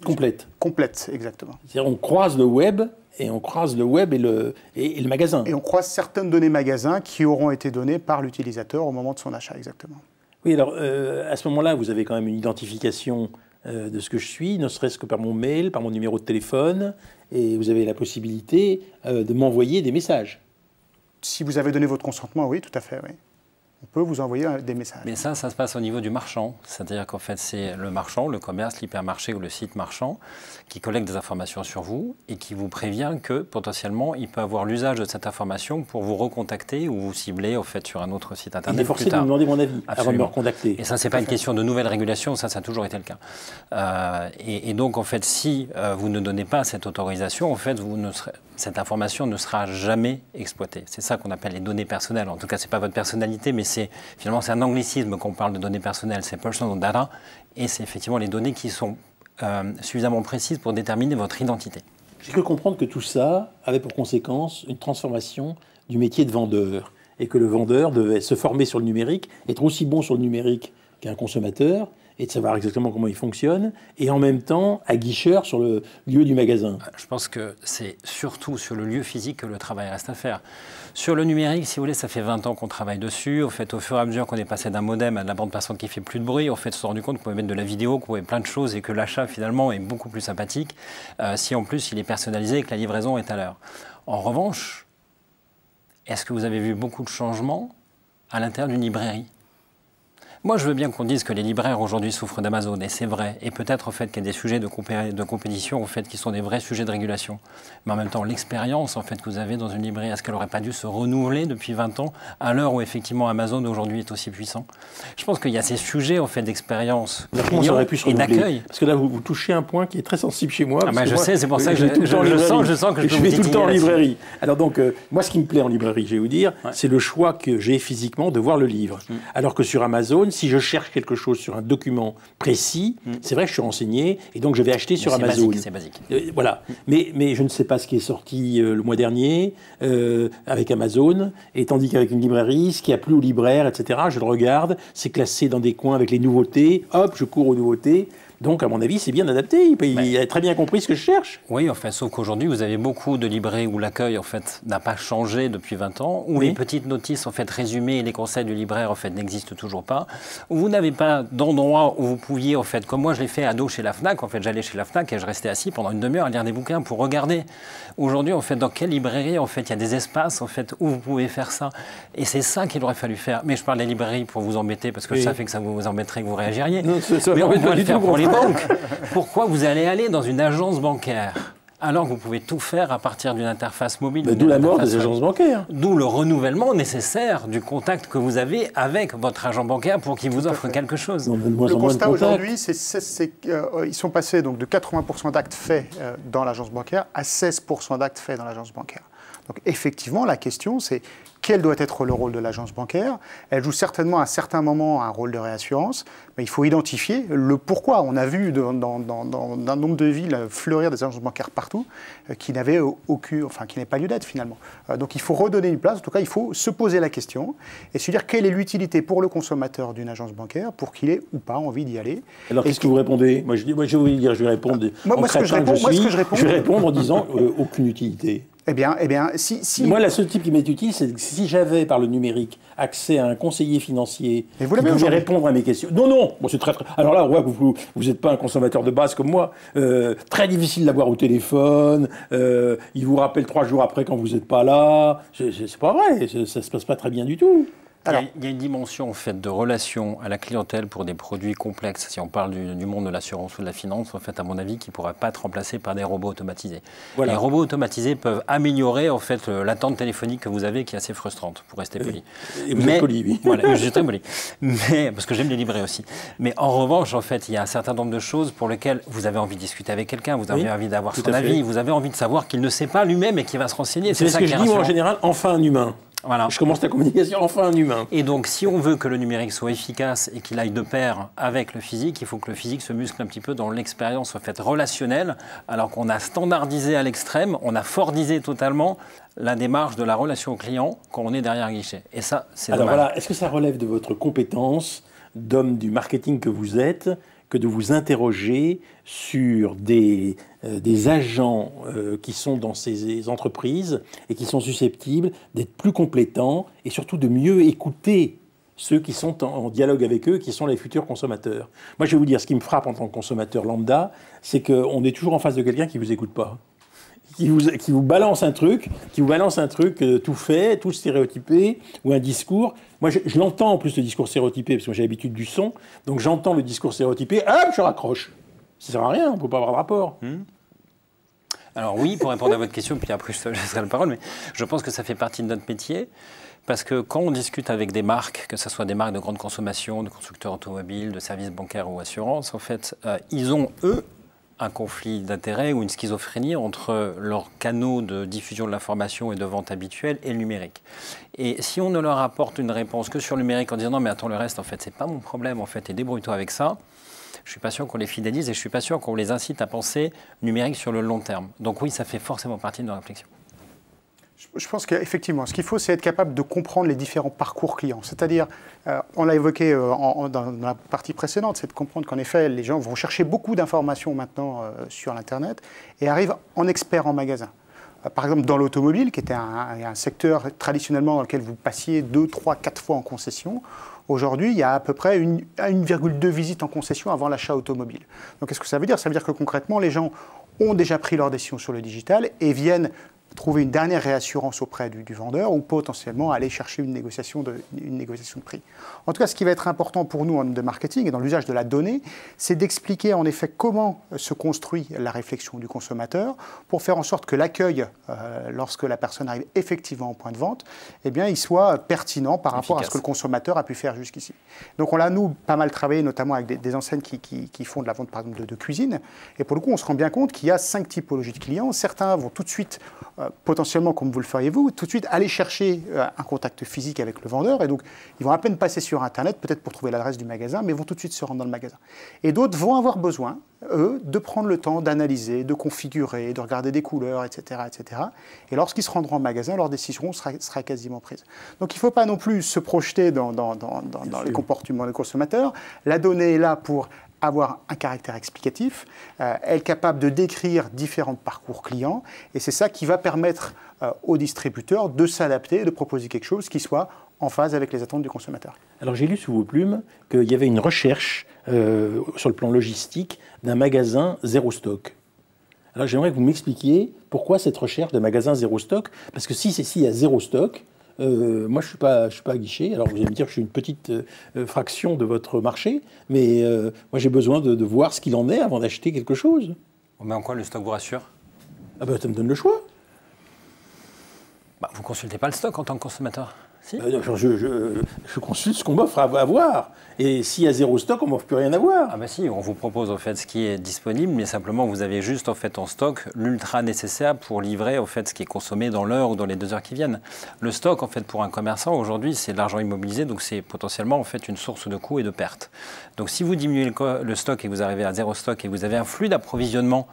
complète. Complète, exactement. C'est-à-dire on croise le web, et le magasin. Et on croise certaines données magasins qui auront été données par l'utilisateur au moment de son achat, exactement. Oui, alors à ce moment-là, vous avez quand même une identification de ce que je suis, ne serait-ce que par mon mail, par mon numéro de téléphone, et vous avez la possibilité de m'envoyer des messages. Si vous avez donné votre consentement, oui, tout à fait, oui. On peut vous envoyer des messages. Mais ça se passe au niveau du marchand. C'est-à-dire qu'en fait, c'est le marchand, le commerce, l'hypermarché ou le site marchand qui collecte des informations sur vous et qui vous prévient que potentiellement, il peut avoir l'usage de cette information pour vous recontacter ou vous cibler sur un autre site internet. Il est forcé de me demander mon avis avant de me recontacter. Et ça, ce n'est pas une question de nouvelle régulation, ça a toujours été le cas. Et donc, en fait, si vous ne donnez pas cette autorisation, en fait, cette information ne sera jamais exploitée. C'est ça qu'on appelle les données personnelles. En tout cas, ce n'est pas votre personnalité, mais finalement, c'est un anglicisme qu'on parle de données personnelles, c'est personal data, et c'est effectivement les données qui sont suffisamment précises pour déterminer votre identité. J'ai cru comprendre que tout ça avait pour conséquence une transformation du métier de vendeur, et que le vendeur devait se former sur le numérique, être aussi bon sur le numérique qu'un consommateur, et de savoir exactement comment il fonctionne, et en même temps aguicheur sur le lieu du magasin. Je pense que c'est surtout sur le lieu physique que le travail reste à faire. Sur le numérique, si vous voulez, ça fait 20 ans qu'on travaille dessus. Au fur et à mesure qu'on est passé d'un modem à de la bande passante qui fait plus de bruit, on s'est rendu compte qu'on pouvait mettre de la vidéo, qu'on pouvait plein de choses, et que l'achat, finalement, est beaucoup plus sympathique si, en plus, il est personnalisé et que la livraison est à l'heure. En revanche, est-ce que vous avez vu beaucoup de changements à l'intérieur d'une librairie ? Moi, je veux bien qu'on dise que les libraires aujourd'hui souffrent d'Amazon, et c'est vrai. Et peut-être au fait qu'il y a des sujets de compétition, au fait, qui sont des vrais sujets de régulation. Mais en même temps, l'expérience en fait que vous avez dans une librairie, est-ce qu'elle n'aurait pas dû se renouveler depuis 20 ans, à l'heure où effectivement Amazon aujourd'hui est aussi puissant? Je pense qu'il y a ces sujets en fait d'expérience et d'accueil. Parce que là, vous touchez un point qui est très sensible chez moi. Je sais, c'est pour ça que je sens que je vais tout le temps en librairie. Alors donc, moi, ce qui me plaît en librairie, je vais vous dire, c'est le choix que j'ai physiquement de voir le livre. Alors que sur Amazon, si je cherche quelque chose sur un document précis, c'est vrai que je suis renseigné et donc je vais acheter sur Amazon. C'est basique. Voilà. Mais je ne sais pas ce qui est sorti le mois dernier avec Amazon, et tandis qu'avec une librairie, ce qui a plu aux libraires, etc., je le regarde, c'est classé dans des coins avec les nouveautés, hop, je cours aux nouveautés. Donc, à mon avis, c'est bien adapté. Il a très bien compris ce que je cherche. Oui, enfin, sauf qu'aujourd'hui, vous avez beaucoup de librairies où l'accueil, en fait, n'a pas changé depuis 20 ans, où les petites notices, en fait, résumées et les conseils du libraire, en fait, n'existent toujours pas, où vous n'avez pas d'endroit où vous pouviez, en fait, comme moi, je l'ai fait à dos chez la FNAC, en fait, j'allais chez la FNAC et je restais assis pendant une demi-heure à lire des bouquins pour regarder. Aujourd'hui, en fait, dans quelle librairie, en fait, il y a des espaces, en fait, où vous pouvez faire ça. Et c'est ça qu'il aurait fallu faire. Mais je parle des librairies pour vous embêter, parce que ça fait que ça vous embêterait que vous réagiriez. Non, mais on va le faire pour les banques. Pourquoi vous allez aller dans une agence bancaire alors que vous pouvez tout faire à partir d'une interface mobile? D'où la mort des agences bancaires. D'où le renouvellement nécessaire du contact que vous avez avec votre agent bancaire pour qu'il vous offre quelque chose. Le constat aujourd'hui, c'est qu'ils sont passés donc, de 80% d'actes faits dans l'agence bancaire à 16% d'actes faits dans l'agence bancaire. Donc effectivement, la question, c'est quel doit être le rôle de l'agence bancaire? Elle joue certainement à certains moments un rôle de réassurance, mais il faut identifier le pourquoi. On a vu dans un nombre de villes fleurir des agences bancaires partout qui n'avaient pas lieu d'être finalement. Donc il faut redonner une place, en tout cas il faut se poser la question et se dire quelle est l'utilité pour le consommateur d'une agence bancaire pour qu'il ait ou pas envie d'y aller. Alors qu'est-ce que vous répondez? Moi je vais répondre je vais répondre en disant aucune utilité. Eh bien, si... Moi, la seule type qui m'est utile, c'est que si j'avais, par le numérique, accès à un conseiller financier qui pouvait répondre à mes questions... Non, bon, c'est très... Alors là, ouais, vous n'êtes pas un consommateur de base comme moi. Très difficile d'avoir au téléphone. Il vous rappelle 3 jours après quand vous n'êtes pas là. C'est pas vrai. Ça ne se passe pas très bien du tout. Alors, il y a une dimension en fait, de relation à la clientèle pour des produits complexes, si on parle du monde de l'assurance ou de la finance, en fait, à mon avis, qui ne pourra pas être remplacé par des robots automatisés. Voilà. Les robots automatisés peuvent améliorer en fait, l'attente téléphonique que vous avez, qui est assez frustrante, pour rester poli. Et vous êtes poli, oui. Voilà, je suis très poli. Parce que j'aime les librairies aussi. Mais en revanche, en fait, il y a un certain nombre de choses pour lesquelles vous avez envie de discuter avec quelqu'un, vous avez envie d'avoir son avis, vous avez envie de savoir qu'il ne sait pas lui-même et qu'il va se renseigner. C'est ce que je dis, moi, en général, enfin un humain. Voilà. Je commence la communication, enfin un humain. Et donc, si on veut que le numérique soit efficace et qu'il aille de pair avec le physique, il faut que le physique se muscle un petit peu dans l'expérience en fait, relationnelle, alors qu'on a standardisé à l'extrême, on a fordisé totalement la démarche de la relation au client quand on est derrière un guichet. Et ça, c'est dommage. Alors voilà, est-ce que ça relève de votre compétence d'homme du marketing que vous êtes, que de vous interroger sur des agents qui sont dans ces entreprises et qui sont susceptibles d'être plus compétents et surtout de mieux écouter ceux qui sont en dialogue avec eux, qui sont les futurs consommateurs. Moi, je vais vous dire, ce qui me frappe en tant que consommateur lambda, c'est qu'on est toujours en face de quelqu'un qui ne vous écoute pas. Qui vous balance un truc, tout fait, tout stéréotypé, ou un discours. Moi, je l'entends en plus, le discours stéréotypé, parce que j'ai l'habitude du son, donc j'entends le discours stéréotypé, hop, je raccroche. Ça sert à rien, on ne peut pas avoir de rapport. Alors oui, pour répondre à votre question, puis après je laisserai la parole, mais je pense que ça fait partie de notre métier, parce que quand on discute avec des marques, que ce soit des marques de grande consommation, de constructeurs automobiles, de services bancaires ou assurances, en fait, ils ont, eux, un conflit d'intérêts ou une schizophrénie entre leurs canaux de diffusion de l'information et de vente habituelle et le numérique. Et si on ne leur apporte une réponse que sur le numérique en disant non mais attends le reste en fait c'est pas mon problème en fait et débrouille-toi avec ça, je suis pas sûr qu'on les fidélise et je suis pas sûr qu'on les incite à penser numérique sur le long terme. Donc oui, ça fait forcément partie de nos réflexions. Je pense qu'effectivement, ce qu'il faut, c'est être capable de comprendre les différents parcours clients. C'est-à-dire, on l'a évoqué dans la partie précédente, c'est de comprendre qu'en effet, les gens vont chercher beaucoup d'informations maintenant sur l'Internet et arrivent en expert en magasin. Par exemple, dans l'automobile, qui était un secteur traditionnellement dans lequel vous passiez 2, 3, 4 fois en concession, aujourd'hui, il y a à peu près 1,2 visites en concession avant l'achat automobile. Donc, qu'est-ce que ça veut dire? Ça veut dire que concrètement, les gens ont déjà pris leur décision sur le digital et viennent trouver une dernière réassurance auprès du vendeur ou potentiellement aller chercher une négociation de prix. En tout cas, ce qui va être important pour nous en de marketing et dans l'usage de la donnée, c'est d'expliquer en effet comment se construit la réflexion du consommateur pour faire en sorte que l'accueil, lorsque la personne arrive effectivement au point de vente, eh bien, il soit pertinent par rapport à ce que le consommateur a pu faire jusqu'ici. Donc on l'a, nous, pas mal travaillé, notamment avec des enseignes qui font de la vente, par exemple, de cuisine. Et pour le coup, on se rend bien compte qu'il y a 5 typologies de clients. Certains vont tout de suite, potentiellement, comme vous le feriez vous, tout de suite aller chercher un contact physique avec le vendeur. Et donc, ils vont à peine passer sur Internet, peut-être pour trouver l'adresse du magasin, mais vont tout de suite se rendre dans le magasin. Et d'autres vont avoir besoin, eux, de prendre le temps d'analyser, de configurer, de regarder des couleurs, etc. etc. Et lorsqu'ils se rendront en magasin, leur décision sera quasiment prise. Donc, il ne faut pas non plus se projeter dans les comportements des consommateurs. La donnée est là pour avoir un caractère explicatif, être capable de décrire différents parcours clients, et c'est ça qui va permettre aux distributeurs de s'adapter, de proposer quelque chose qui soit en phase avec les attentes du consommateur. Alors j'ai lu sous vos plumes qu'il y avait une recherche sur le plan logistique d'un magasin zéro stock. Alors j'aimerais que vous m'expliquiez pourquoi cette recherche de magasin zéro stock, parce que s'il y a zéro stock, moi, je suis pas à guichet. Alors, vous allez me dire que je suis une petite fraction de votre marché, mais moi, j'ai besoin de voir ce qu'il en est avant d'acheter quelque chose. Mais en quoi le stock vous rassure? Ah ben, ça me donne le choix. Vous ne consultez pas le stock en tant que consommateur? Si. Je consulte ce qu'on m'offre à voir. Et s'il y a zéro stock, on ne m'offre plus rien à voir. Ah bah si, on vous propose en fait ce qui est disponible, mais simplement vous avez juste en fait en stock l'ultra nécessaire pour livrer en fait ce qui est consommé dans l'heure ou dans les 2 heures qui viennent. Le stock en fait pour un commerçant aujourd'hui c'est de l'argent immobilisé, donc c'est potentiellement en fait une source de coûts et de pertes. Donc si vous diminuez le stock et que vous arrivez à zéro stock et que vous avez un flux d'approvisionnement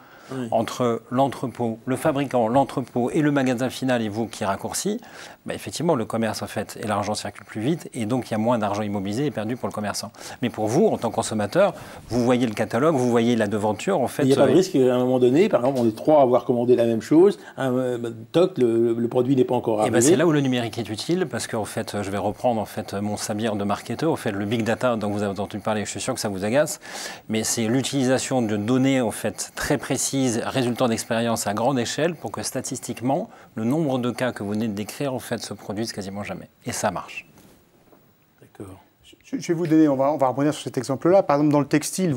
entre l'entrepôt, le fabricant, l'entrepôt et le magasin final et vous qui raccourcit, effectivement le commerce en fait et l'argent circulent plus vite et donc il y a moins d'argent immobilisé et perdu pour le commerçant. Mais pour vous, en tant que consommateur, vous voyez le catalogue, vous voyez la devanture en fait. Il n'y a pas de risque qu'à un moment donné, par exemple, on est 3 à avoir commandé la même chose, toc, le produit n'est pas encore arrivé. Et c'est là où le numérique est utile parce qu'en fait, je vais reprendre en fait mon sabir de marketeur, en fait le big data dont vous avez entendu parler, je suis sûr que ça vous agace, mais c'est l'utilisation de données en fait très précises, résultant d'expériences à grande échelle pour que statistiquement, le nombre de cas que vous venez de décrire en fait se produise quasiment jamais. Et ça marche. D'accord. Je vais vous donner, on va rebondir sur cet exemple-là. Par exemple, dans le textile,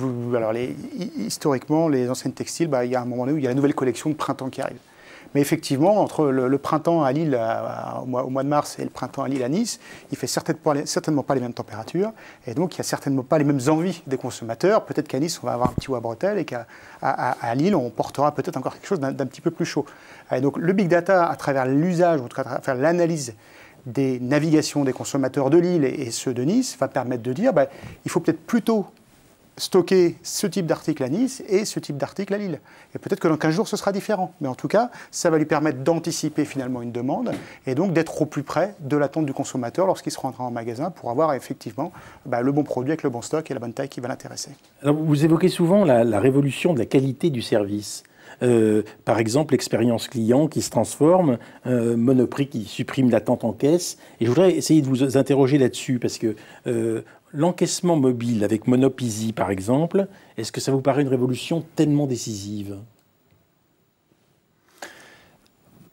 historiquement, les enseignes textiles, il y a un moment donné où il y a la nouvelle collection de printemps qui arrive. Mais effectivement, entre le printemps à Lille au mois de mars et le printemps à Lille à Nice, il ne fait certainement pas les mêmes températures. Et donc, il n'y a certainement pas les mêmes envies des consommateurs. Peut-être qu'à Nice, on va avoir un petit haut à bretelles et qu'à Lille, on portera peut-être encore quelque chose d'un petit peu plus chaud. Et donc, le big data, à travers l'usage, ou à travers l'analyse des navigations des consommateurs de Lille et ceux de Nice, va permettre de dire il faut peut-être plutôt stocker ce type d'article à Nice et ce type d'article à Lille. Et peut-être que dans 15 jours, ce sera différent. Mais en tout cas, ça va lui permettre d'anticiper finalement une demande et donc d'être au plus près de l'attente du consommateur lorsqu'il se rendra en magasin pour avoir effectivement le bon produit avec le bon stock et la bonne taille qui va l'intéresser. Alors, vous évoquez souvent la révolution de la qualité du service. Par exemple, l'expérience client qui se transforme, Monoprix qui supprime l'attente en caisse. Et je voudrais essayer de vous interroger là-dessus parce que l'encaissement mobile avec Monopizy, par exemple, est-ce que ça vous paraît une révolution tellement décisive?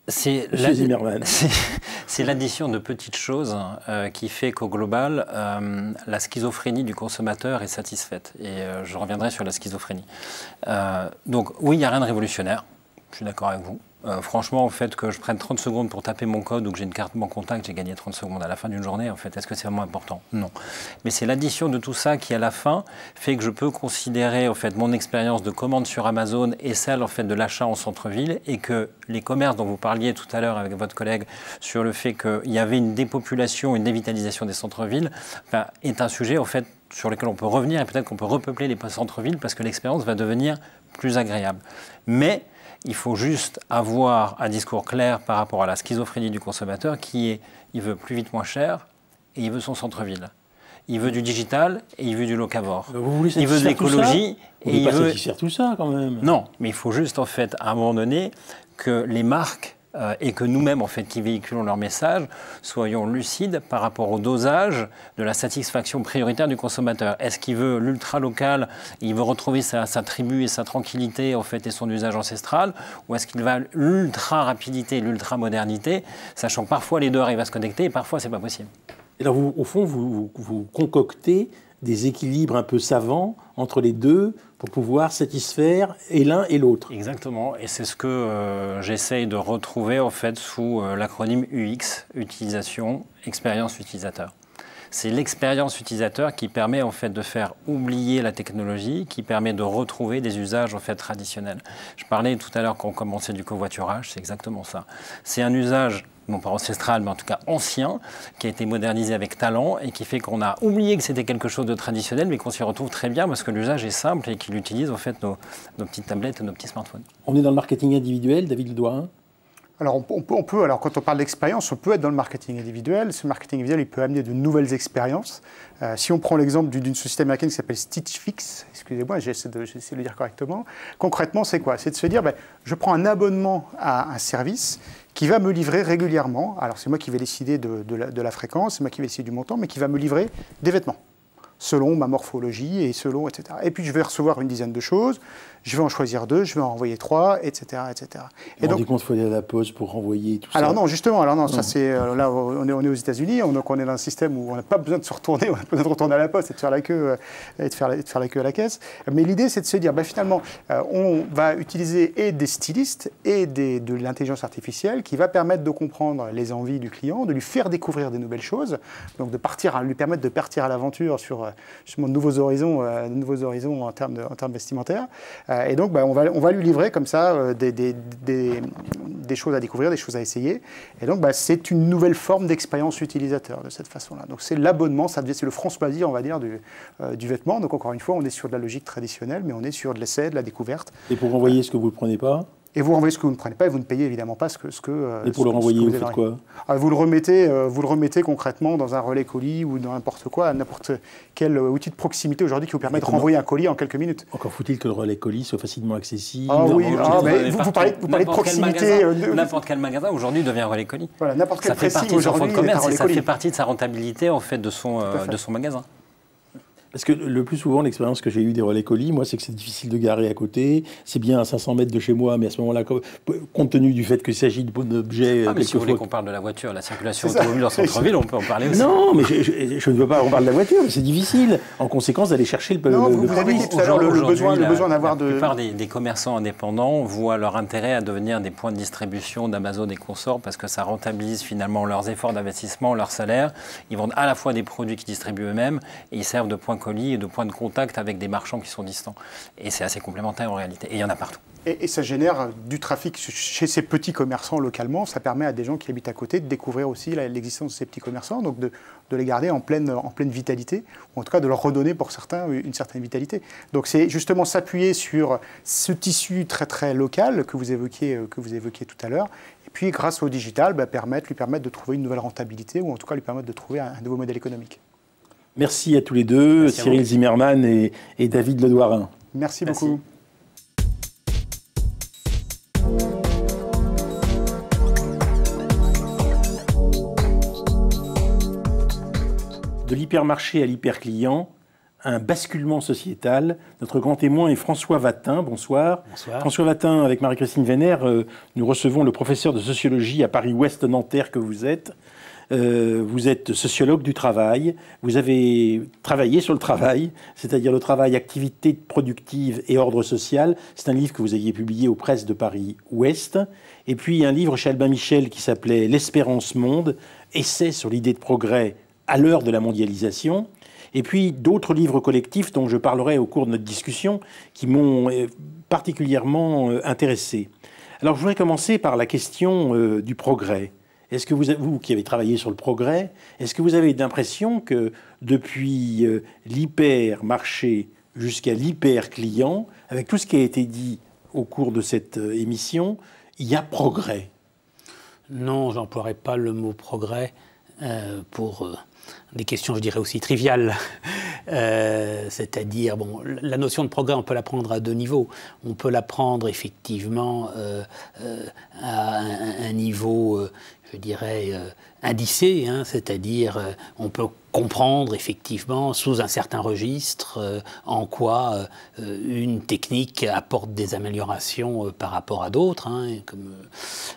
C'est l'addition de petites choses qui fait qu'au global, la schizophrénie du consommateur est satisfaite. Et je reviendrai sur la schizophrénie. Donc oui, il n'y a rien de révolutionnaire. Je suis d'accord avec vous. Franchement, en fait, que je prenne 30 secondes pour taper mon code ou que j'ai une carte banque contact, j'ai gagné 30 secondes à la fin d'une journée, en fait, est-ce que c'est vraiment important? Non. Mais c'est l'addition de tout ça qui, à la fin, fait que je peux considérer, en fait, mon expérience de commande sur Amazon et celle, en fait, de l'achat en centre-ville et que les commerces dont vous parliez tout à l'heure avec votre collègue sur le fait qu'il y avait une dépopulation, une dévitalisation des centres-villes, est un sujet, en fait, sur lequel on peut revenir et peut-être qu'on peut repeupler les centres-villes parce que l'expérience va devenir plus agréable. Mais il faut juste avoir un discours clair par rapport à la schizophrénie du consommateur qui est il veut plus vite, moins cher et il veut son centre-ville. Il veut du digital et il veut du locavore. Il veut de l'écologie et il veut satisfaire tout ça quand même. Non, mais il faut juste en fait à un moment donné que les marques et que nous-mêmes, en fait, qui véhiculons leur message, soyons lucides par rapport au dosage de la satisfaction prioritaire du consommateur. Est-ce qu'il veut l'ultra-local, il veut retrouver sa tribu et sa tranquillité, en fait, et son usage ancestral, ou est-ce qu'il va l'ultra-rapidité, l'ultra-modernité, sachant que parfois les deux arrivent à se connecter et parfois c'est pas possible. Et alors, au fond, vous concoctez des équilibres un peu savants entre les deux pour pouvoir satisfaire et l'un et l'autre. Exactement, et c'est ce que j'essaye de retrouver en fait sous l'acronyme UX, utilisation, expérience utilisateur. C'est l'expérience utilisateur qui permet en fait de faire oublier la technologie, qui permet de retrouver des usages en fait traditionnels. Je parlais tout à l'heure quand on commençait du covoiturage, c'est exactement ça. C'est un usage non pas ancestral, mais en tout cas ancien, qui a été modernisé avec talent et qui fait qu'on a oublié que c'était quelque chose de traditionnel, mais qu'on s'y retrouve très bien parce que l'usage est simple et qu'il utilise en fait nos petites tablettes et nos petits smartphones. On est dans le marketing individuel, David Ledouarin? Alors, alors, quand on parle d'expérience, on peut être dans le marketing individuel. Ce marketing individuel, il peut amener de nouvelles expériences. Si on prend l'exemple d'une société américaine qui s'appelle Stitch Fix, excusez-moi, j'essaie de le dire correctement. Concrètement, c'est quoi? C'est de se dire, je prends un abonnement à un service qui va me livrer régulièrement. Alors, c'est moi qui vais décider de la fréquence, c'est moi qui vais décider du montant, mais qui va me livrer des vêtements, selon ma morphologie et selon, etc. Et puis, je vais recevoir une dizaine de choses. Je vais en choisir 2, je vais en renvoyer 3, etc., etc. Et donc, il faut aller à la poste pour renvoyer tout ça. Alors non, justement, ça c'est là on est aux États-Unis, donc on est dans un système où on n'a pas besoin de se retourner, on a besoin de retourner à la poste et de faire la queue et de faire la queue à la caisse. Mais l'idée c'est de se dire, finalement, on va utiliser et des stylistes et de l'intelligence artificielle qui va permettre de comprendre les envies du client, de lui faire découvrir des nouvelles choses, donc lui permettre de partir à l'aventure sur justement de nouveaux horizons en termes vestimentaires. Et donc, on va lui livrer comme ça des choses à découvrir, des choses à essayer. Et donc, c'est une nouvelle forme d'expérience utilisateur de cette façon-là. Donc, c'est l'abonnement, c'est le France Loisir, on va dire, du vêtement. Donc, encore une fois, on est sur de la logique traditionnelle, mais on est sur de l'essai, de la découverte. Et pour renvoyer ce que vous ne prenez pas? Et vous renvoyez ce que vous ne prenez pas et vous ne payez évidemment pas ce que et pour le renvoyer, vous faites quoi? Vous le remettez concrètement dans un relais colis ou dans n'importe quoi, n'importe quel outil de proximité aujourd'hui qui vous permet de renvoyer un colis en quelques minutes. Encore faut-il que le relais colis soit facilement accessible. Ah oui, vous parlez de proximité. N'importe quel magasin aujourd'hui devient un relais colis. Voilà, n'importe quel pressing aujourd'hui est un relais colis. Ça fait partie de sa rentabilité en fait de son magasin. Parce que le plus souvent, l'expérience que j'ai eue des relais colis, moi, c'est que c'est difficile de garer à côté. C'est bien à 500 mètres de chez moi, mais à ce moment-là, compte tenu du fait qu'il s'agit d'objets... mais si vous voulez qu'on parle de la voiture, la circulation automobile en centre-ville, on peut en parler aussi. Non, mais je ne veux pas qu'on parle de la voiture, mais c'est difficile, en conséquence, d'aller chercher le... Non, vous avez dit tout à l'heure le besoin d'avoir de... La plupart des commerçants indépendants voient leur intérêt à devenir des points de distribution d'Amazon et consorts parce que ça rentabilise finalement leurs efforts d'investissement, leur salaire. Ils vendent à la fois des produits qu'ils distribuent eux-mêmes et ils servent de points colis et de points de contact avec des marchands qui sont distants. Et c'est assez complémentaire en réalité. Et il y en a partout. Et ça génère du trafic chez ces petits commerçants localement. Ça permet à des gens qui habitent à côté de découvrir aussi l'existence de ces petits commerçants, donc de les garder en pleine vitalité, ou en tout cas de leur redonner pour certains une certaine vitalité. Donc c'est justement s'appuyer sur ce tissu très très local que vous évoquiez tout à l'heure. Et puis grâce au digital, lui permettre de trouver une nouvelle rentabilité, ou en tout cas lui permettre de trouver un nouveau modèle économique. Merci à tous les deux, merci Cyril Zimmermann et David Ledouarin. Merci beaucoup. De l'hypermarché à l'hyperclient, un basculement sociétal. Notre grand témoin est François Watin. Bonsoir. Bonsoir. François Watin, avec Marie-Christine Venner, nous recevons le professeur de sociologie à Paris-Ouest Nanterre que vous êtes. Vous êtes sociologue du travail, vous avez travaillé sur le travail, c'est-à-dire le travail, activité productive et ordre social. C'est un livre que vous aviez publié aux presses de Paris-Ouest. Et puis un livre chez Albin Michel qui s'appelait L'Espérance Monde, essai sur l'idée de progrès à l'heure de la mondialisation. Et puis d'autres livres collectifs dont je parlerai au cours de notre discussion qui m'ont particulièrement intéressé. Alors je voudrais commencer par la question du progrès. Est-ce que vous qui avez travaillé sur le progrès, est-ce que vous avez l'impression que depuis l'hypermarché jusqu'à l'hyper-client, avec tout ce qui a été dit au cours de cette émission, il y a progrès? Non, je n'emploierai pas le mot progrès pour des questions, je dirais, aussi triviales. C'est-à-dire, bon, la notion de progrès, on peut la prendre à deux niveaux. On peut la prendre effectivement à un niveau, je dirais, indicé, hein, c'est-à-dire on peut comprendre effectivement sous un certain registre en quoi une technique apporte des améliorations par rapport à d'autres, hein, comme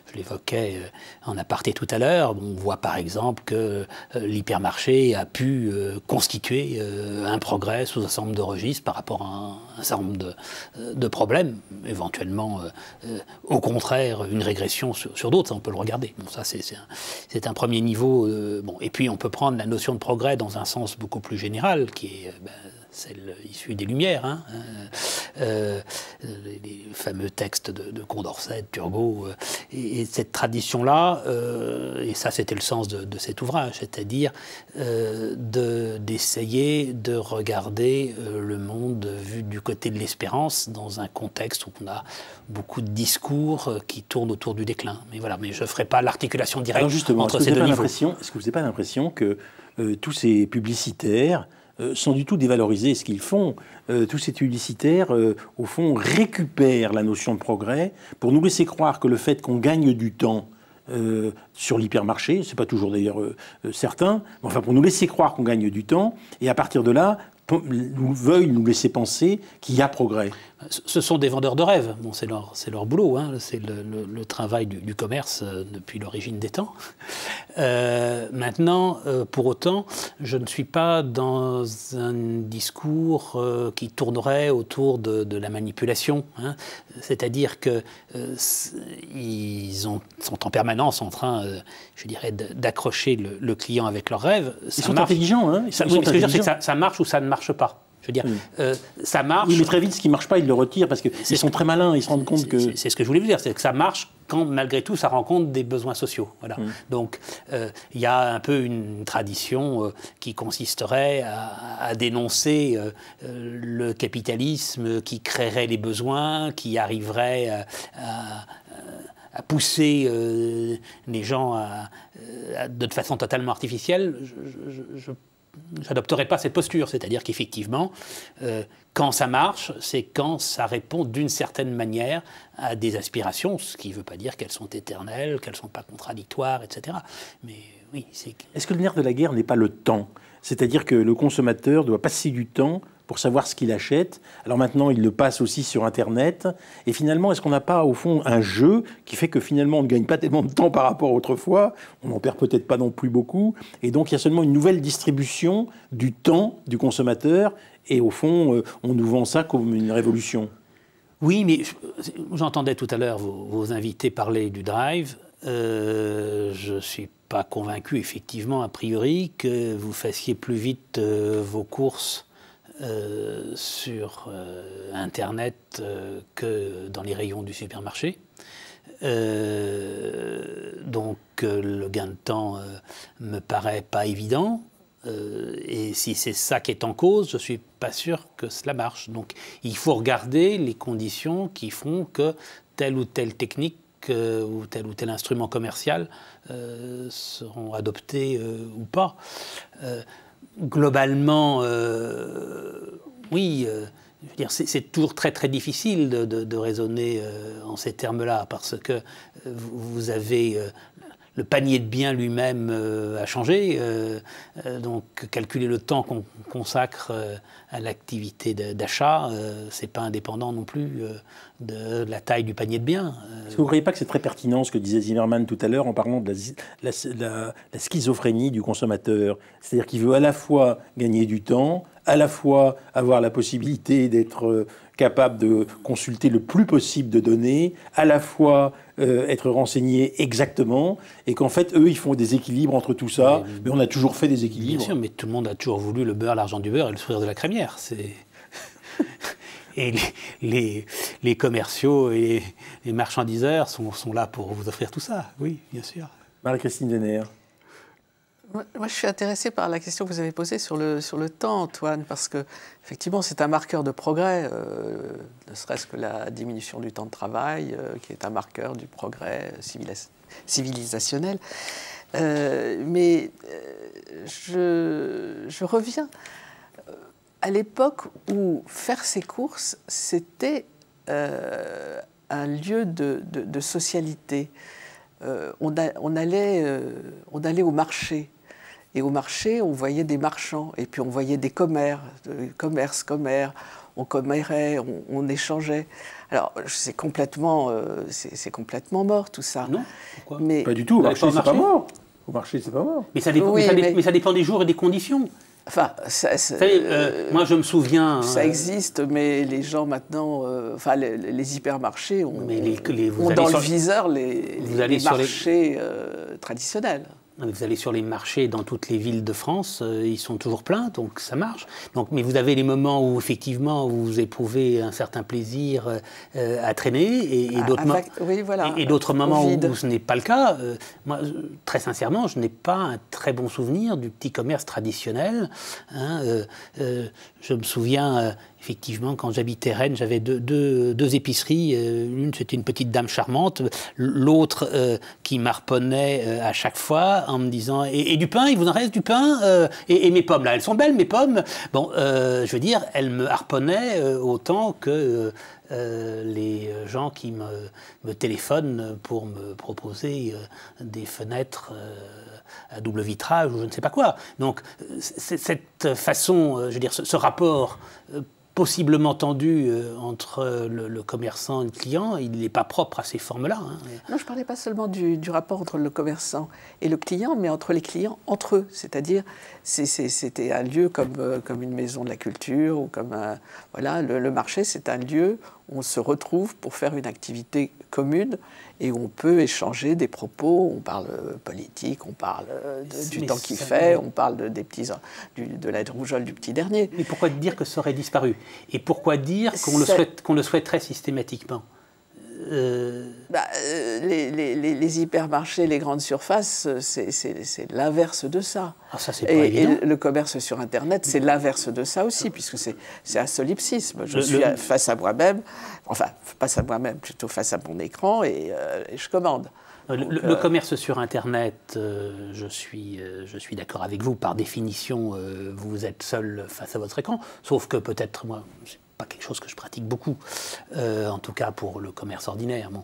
je l'évoquais en aparté tout à l'heure. On voit par exemple que l'hypermarché a pu constituer un progrès sous un certain nombre de registres par rapport à un certain nombre de problèmes, éventuellement au contraire une régression sur d'autres, ça on peut le regarder. Bon, ça c'est un premier niveau. Bon. Et puis on peut prendre la notion de progrès dans un sens beaucoup plus général, qui est celle issue des Lumières, hein, les fameux textes de Condorcet, de Turgot, et cette tradition-là, et ça c'était le sens de cet ouvrage, c'est-à-dire d'essayer de regarder le monde vu du côté de l'espérance dans un contexte où on a beaucoup de discours qui tournent autour du déclin. Mais voilà, mais je ne ferai pas l'articulation directe entre ces deux niveaux. Est-ce que vous n'avez pas l'impression que tous ces publicitaires sans du tout dévaloriser ce qu'ils font. Tous ces publicitaires, au fond, récupèrent la notion de progrès pour nous laisser croire que le fait qu'on gagne du temps sur l'hypermarché, c'est pas toujours d'ailleurs certain, mais enfin pour nous laisser croire qu'on gagne du temps, et à partir de là, veuillent nous laisser penser qu'il y a progrès. Ce sont des vendeurs de rêves. Bon, c'est leur boulot, hein. C'est le travail du commerce depuis l'origine des temps. Maintenant, pour autant, je ne suis pas dans un discours qui tournerait autour de la manipulation, hein. C'est-à-dire que ils sont en permanence en train, je dirais, d'accrocher le client avec leurs rêves. Ils sont intelligents, hein. Ce que je veux dire, c'est que ça marche ou ça ne marche pas. Je veux dire, ça marche. Oui, mais très vite, ce qui ne marche pas, ils le retirent parce qu'ils sont très malins, ils se rendent compte que... C'est ce que je voulais vous dire, c'est que ça marche quand, malgré tout, ça rencontre des besoins sociaux. Voilà. Donc, il y a un peu une tradition qui consisterait à dénoncer le capitalisme qui créerait les besoins, qui arriverait à pousser les gens de façon totalement artificielle. Je n'adopterai pas cette posture, c'est-à-dire qu'effectivement, quand ça marche, c'est quand ça répond d'une certaine manière à des aspirations, ce qui ne veut pas dire qu'elles sont éternelles, qu'elles ne sont pas contradictoires, etc. Mais oui, Est-ce que le nerf de la guerre n'est pas le temps ? C'est-à-dire que le consommateur doit passer du temps pour savoir ce qu'il achète. Alors maintenant, il le passe aussi sur Internet. Et finalement, est-ce qu'on n'a pas, au fond, un jeu qui fait que finalement, on ne gagne pas tellement de temps par rapport à autrefois, on n'en perd peut-être pas non plus beaucoup, et donc il y a seulement une nouvelle distribution du temps du consommateur, et au fond, on nous vend ça comme une révolution. Oui, mais j'entendais tout à l'heure vos invités parler du drive. Je ne suis pas convaincu, effectivement, a priori, que vous fassiez plus vite vos courses sur Internet que dans les rayons du supermarché. Donc le gain de temps me paraît pas évident. Et si c'est ça qui est en cause, je ne suis pas sûr que cela marche. Donc il faut regarder les conditions qui font que telle ou telle technique ou tel instrument commercial seront adoptés ou pas. Globalement, oui, je veux dire, c'est toujours très très difficile de raisonner en ces termes-là, parce que vous avez le panier de biens lui-même a changé, donc calculer le temps qu'on consacre à l'activité d'achat, c'est pas indépendant non plus de la taille du panier de biens. Est-ce que vous ne croyez pas que c'est très pertinent ce que disait Zimmerman tout à l'heure en parlant de la schizophrénie du consommateur ? C'est-à-dire qu'il veut à la fois gagner du temps, à la fois avoir la possibilité d'être capable de consulter le plus possible de données, à la fois être renseigné exactement, et qu'en fait, eux, ils font des équilibres entre tout ça, mais on a toujours fait des équilibres. Bien sûr, mais tout le monde a toujours voulu le beurre, l'argent du beurre et le sourire de la crémière. Et les commerciaux et les marchandiseurs sont là pour vous offrir tout ça, oui, bien sûr. Marie-Christine Denner. Moi, je suis intéressée par la question que vous avez posée sur le temps, Antoine, parce que effectivement, c'est un marqueur de progrès, ne serait-ce que la diminution du temps de travail, qui est un marqueur du progrès civilisationnel. Mais je reviens à l'époque où faire ses courses, c'était un lieu de socialité. On allait au marché. Et au marché, on voyait des marchands. Et puis on voyait des commerces. On commérait, on échangeait. Alors, c'est complètement mort, tout ça. Non, pourquoi? Mais Pas du tout, au marché, c'est pas mort. Au marché, c'est pas mort. Mais ça dépend, Oui, mais ça dépend des jours et des conditions. enfin, Vous savez, moi, je me souviens... ça existe, mais les gens maintenant, les hypermarchés ont, Mais vous ont allez dans sur- le viseur les marchés traditionnels. Vous allez sur les marchés dans toutes les villes de France, ils sont toujours pleins, donc ça marche. Donc, mais vous avez les moments où, effectivement, vous éprouvez un certain plaisir à traîner et Oui, voilà, et d'autres moments au vide. où ce n'est pas le cas. Moi, très sincèrement, je n'ai pas un très bon souvenir du petit commerce traditionnel. Hein, je me souviens... effectivement, quand j'habitais Rennes, j'avais deux épiceries. L'une, c'était une petite dame charmante. L'autre, qui m'harponnait à chaque fois en me disant « Et du pain, il vous en reste du pain et mes pommes, là, elles sont belles, mes pommes ?» Bon, je veux dire, elle me harponnait autant que les gens qui me téléphonent pour me proposer des fenêtres à double vitrage ou je ne sais pas quoi. Donc, cette façon, je veux dire, ce rapport possiblement tendu entre le commerçant et le client, il n'est pas propre à ces formes-là. Hein. Non, je ne parlais pas seulement du rapport entre le commerçant et le client, mais entre les clients, entre eux. C'est-à-dire, c'était un lieu comme une maison de la culture, ou comme voilà, le marché, c'est un lieu où on se retrouve pour faire une activité commune et où on peut échanger des propos, on parle politique, on parle du temps qu'il fait, on parle de la rougeole du petit dernier. Mais pourquoi dire que ça aurait disparu? Et pourquoi dire qu'on le souhaiterait systématiquement? Les hypermarchés, les grandes surfaces, c'est l'inverse de ça. Ah, ça, c'est pas évident. Et le commerce sur Internet, c'est l'inverse de ça aussi, puisque c'est un solipsisme. Je suis face à moi-même, enfin, face à moi-même, plutôt face à mon écran, et je commande. Le commerce sur Internet, je suis d'accord avec vous. Par définition, vous êtes seul face à votre écran, sauf que peut-être, moi, c'est pas quelque chose que je pratique beaucoup, en tout cas pour le commerce ordinaire, bon.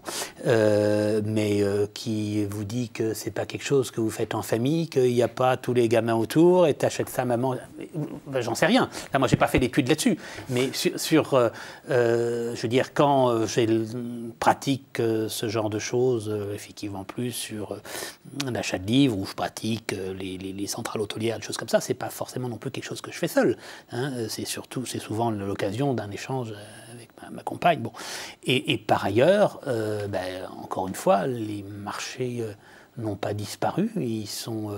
Mais qui vous dit que c'est pas quelque chose que vous faites en famille, qu'il n'y a pas tous les gamins autour, et t'achètes ça, maman, ben, j'en sais rien. Là, moi, j'ai pas fait d'études là-dessus, mais je veux dire, quand je pratique ce genre de choses, effectivement plus sur l'achat de livres, où je pratique les centrales hôtelières, des choses comme ça, c'est pas forcément non plus quelque chose que je fais seul. Hein. C'est souvent l'occasion d'un échange avec ma compagne. Bon. Et par ailleurs, encore une fois, les marchés n'ont pas disparu, ils sont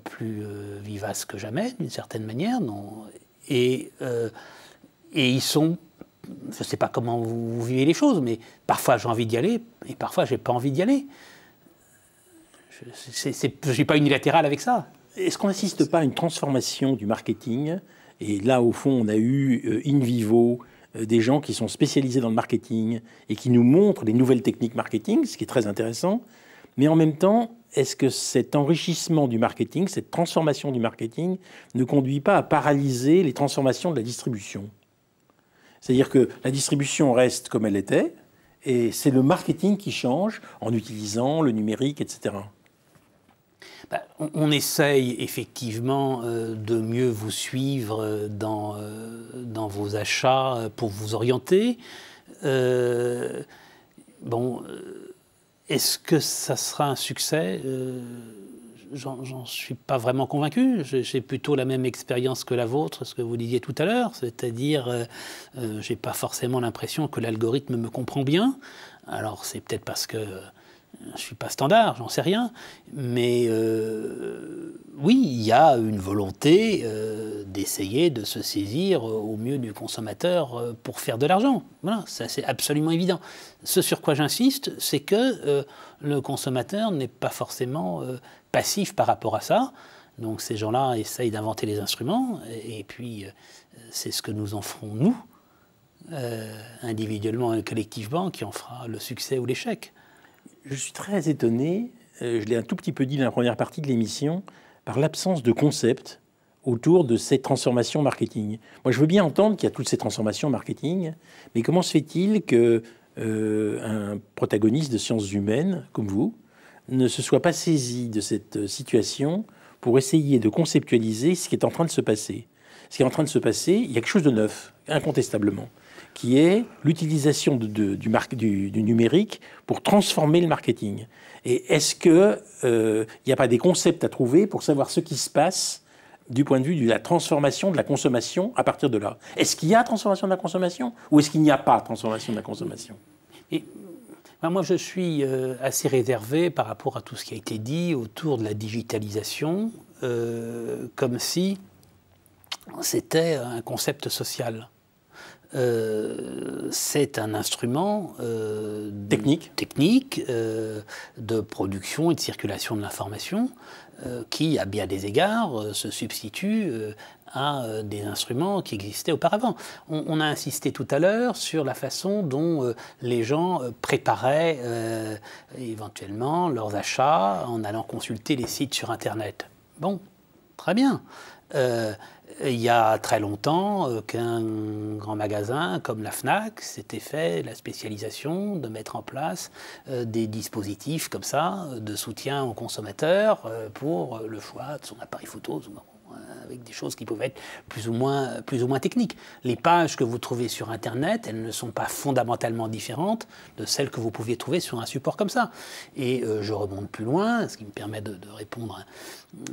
plus vivaces que jamais, d'une certaine manière. Non. Et ils sont... Je ne sais pas comment vous vivez les choses, mais parfois j'ai envie d'y aller, et parfois j'ai pas envie d'y aller. Je ne suis pas unilatéral avec ça. Est-ce qu'on n'assiste pas à une transformation du marketing? Et là, au fond, on a eu in vivo des gens qui sont spécialisés dans le marketing et qui nous montrent les nouvelles techniques marketing, ce qui est très intéressant. Mais en même temps, est-ce que cet enrichissement du marketing, cette transformation du marketing, ne conduit pas à paralyser les transformations de la distribution? C'est-à-dire que la distribution reste comme elle était, et c'est le marketing qui change en utilisant le numérique, etc. On essaye effectivement de mieux vous suivre dans vos achats pour vous orienter. Est-ce que ça sera un succès? J'en suis pas vraiment convaincu. J'ai plutôt la même expérience que la vôtre, ce que vous disiez tout à l'heure, c'est-à-dire j'ai pas forcément l'impression que l'algorithme me comprend bien. Alors c'est peut-être parce que je ne suis pas standard, j'en sais rien, mais oui, il y a une volonté d'essayer de se saisir au mieux du consommateur pour faire de l'argent. Voilà, ça c'est absolument évident. Ce sur quoi j'insiste, c'est que le consommateur n'est pas forcément passif par rapport à ça. Donc ces gens-là essayent d'inventer les instruments, et puis c'est ce que nous en ferons, nous, individuellement et collectivement, qui en fera le succès ou l'échec. Je suis très étonné, je l'ai un tout petit peu dit dans la première partie de l'émission, par l'absence de concept autour de ces transformations marketing. Moi, je veux bien entendre qu'il y a toutes ces transformations marketing, mais comment se fait-il que un protagoniste de sciences humaines, comme vous, ne se soit pas saisi de cette situation pour essayer de conceptualiser ce qui est en train de se passer? Ce qui est en train de se passer, il y a quelque chose de neuf, incontestablement, qui est l'utilisation du numérique pour transformer le marketing. Et est-ce qu'il n'y a pas des concepts à trouver pour savoir ce qui se passe du point de vue de la transformation de la consommation à partir de là? Est-ce qu'il y a transformation de la consommation ou est-ce qu'il n'y a pas transformation de la consommation? Moi, je suis assez réservé par rapport à tout ce qui a été dit autour de la digitalisation, comme si c'était un concept social. C'est un instrument technique de production et de circulation de l'information qui, à bien des égards, se substitue à des instruments qui existaient auparavant. On a insisté tout à l'heure sur la façon dont les gens préparaient éventuellement leurs achats en allant consulter les sites sur Internet. Bon, très bien. Il y a très longtemps qu'un grand magasin comme la Fnac s'était fait la spécialisation de mettre en place des dispositifs comme ça de soutien aux consommateurs pour le choix de son appareil photo, avec des choses qui pouvaient être plus ou moins techniques. Les pages que vous trouvez sur Internet, elles ne sont pas fondamentalement différentes de celles que vous pouviez trouver sur un support comme ça. Et je remonte plus loin, ce qui me permet de répondre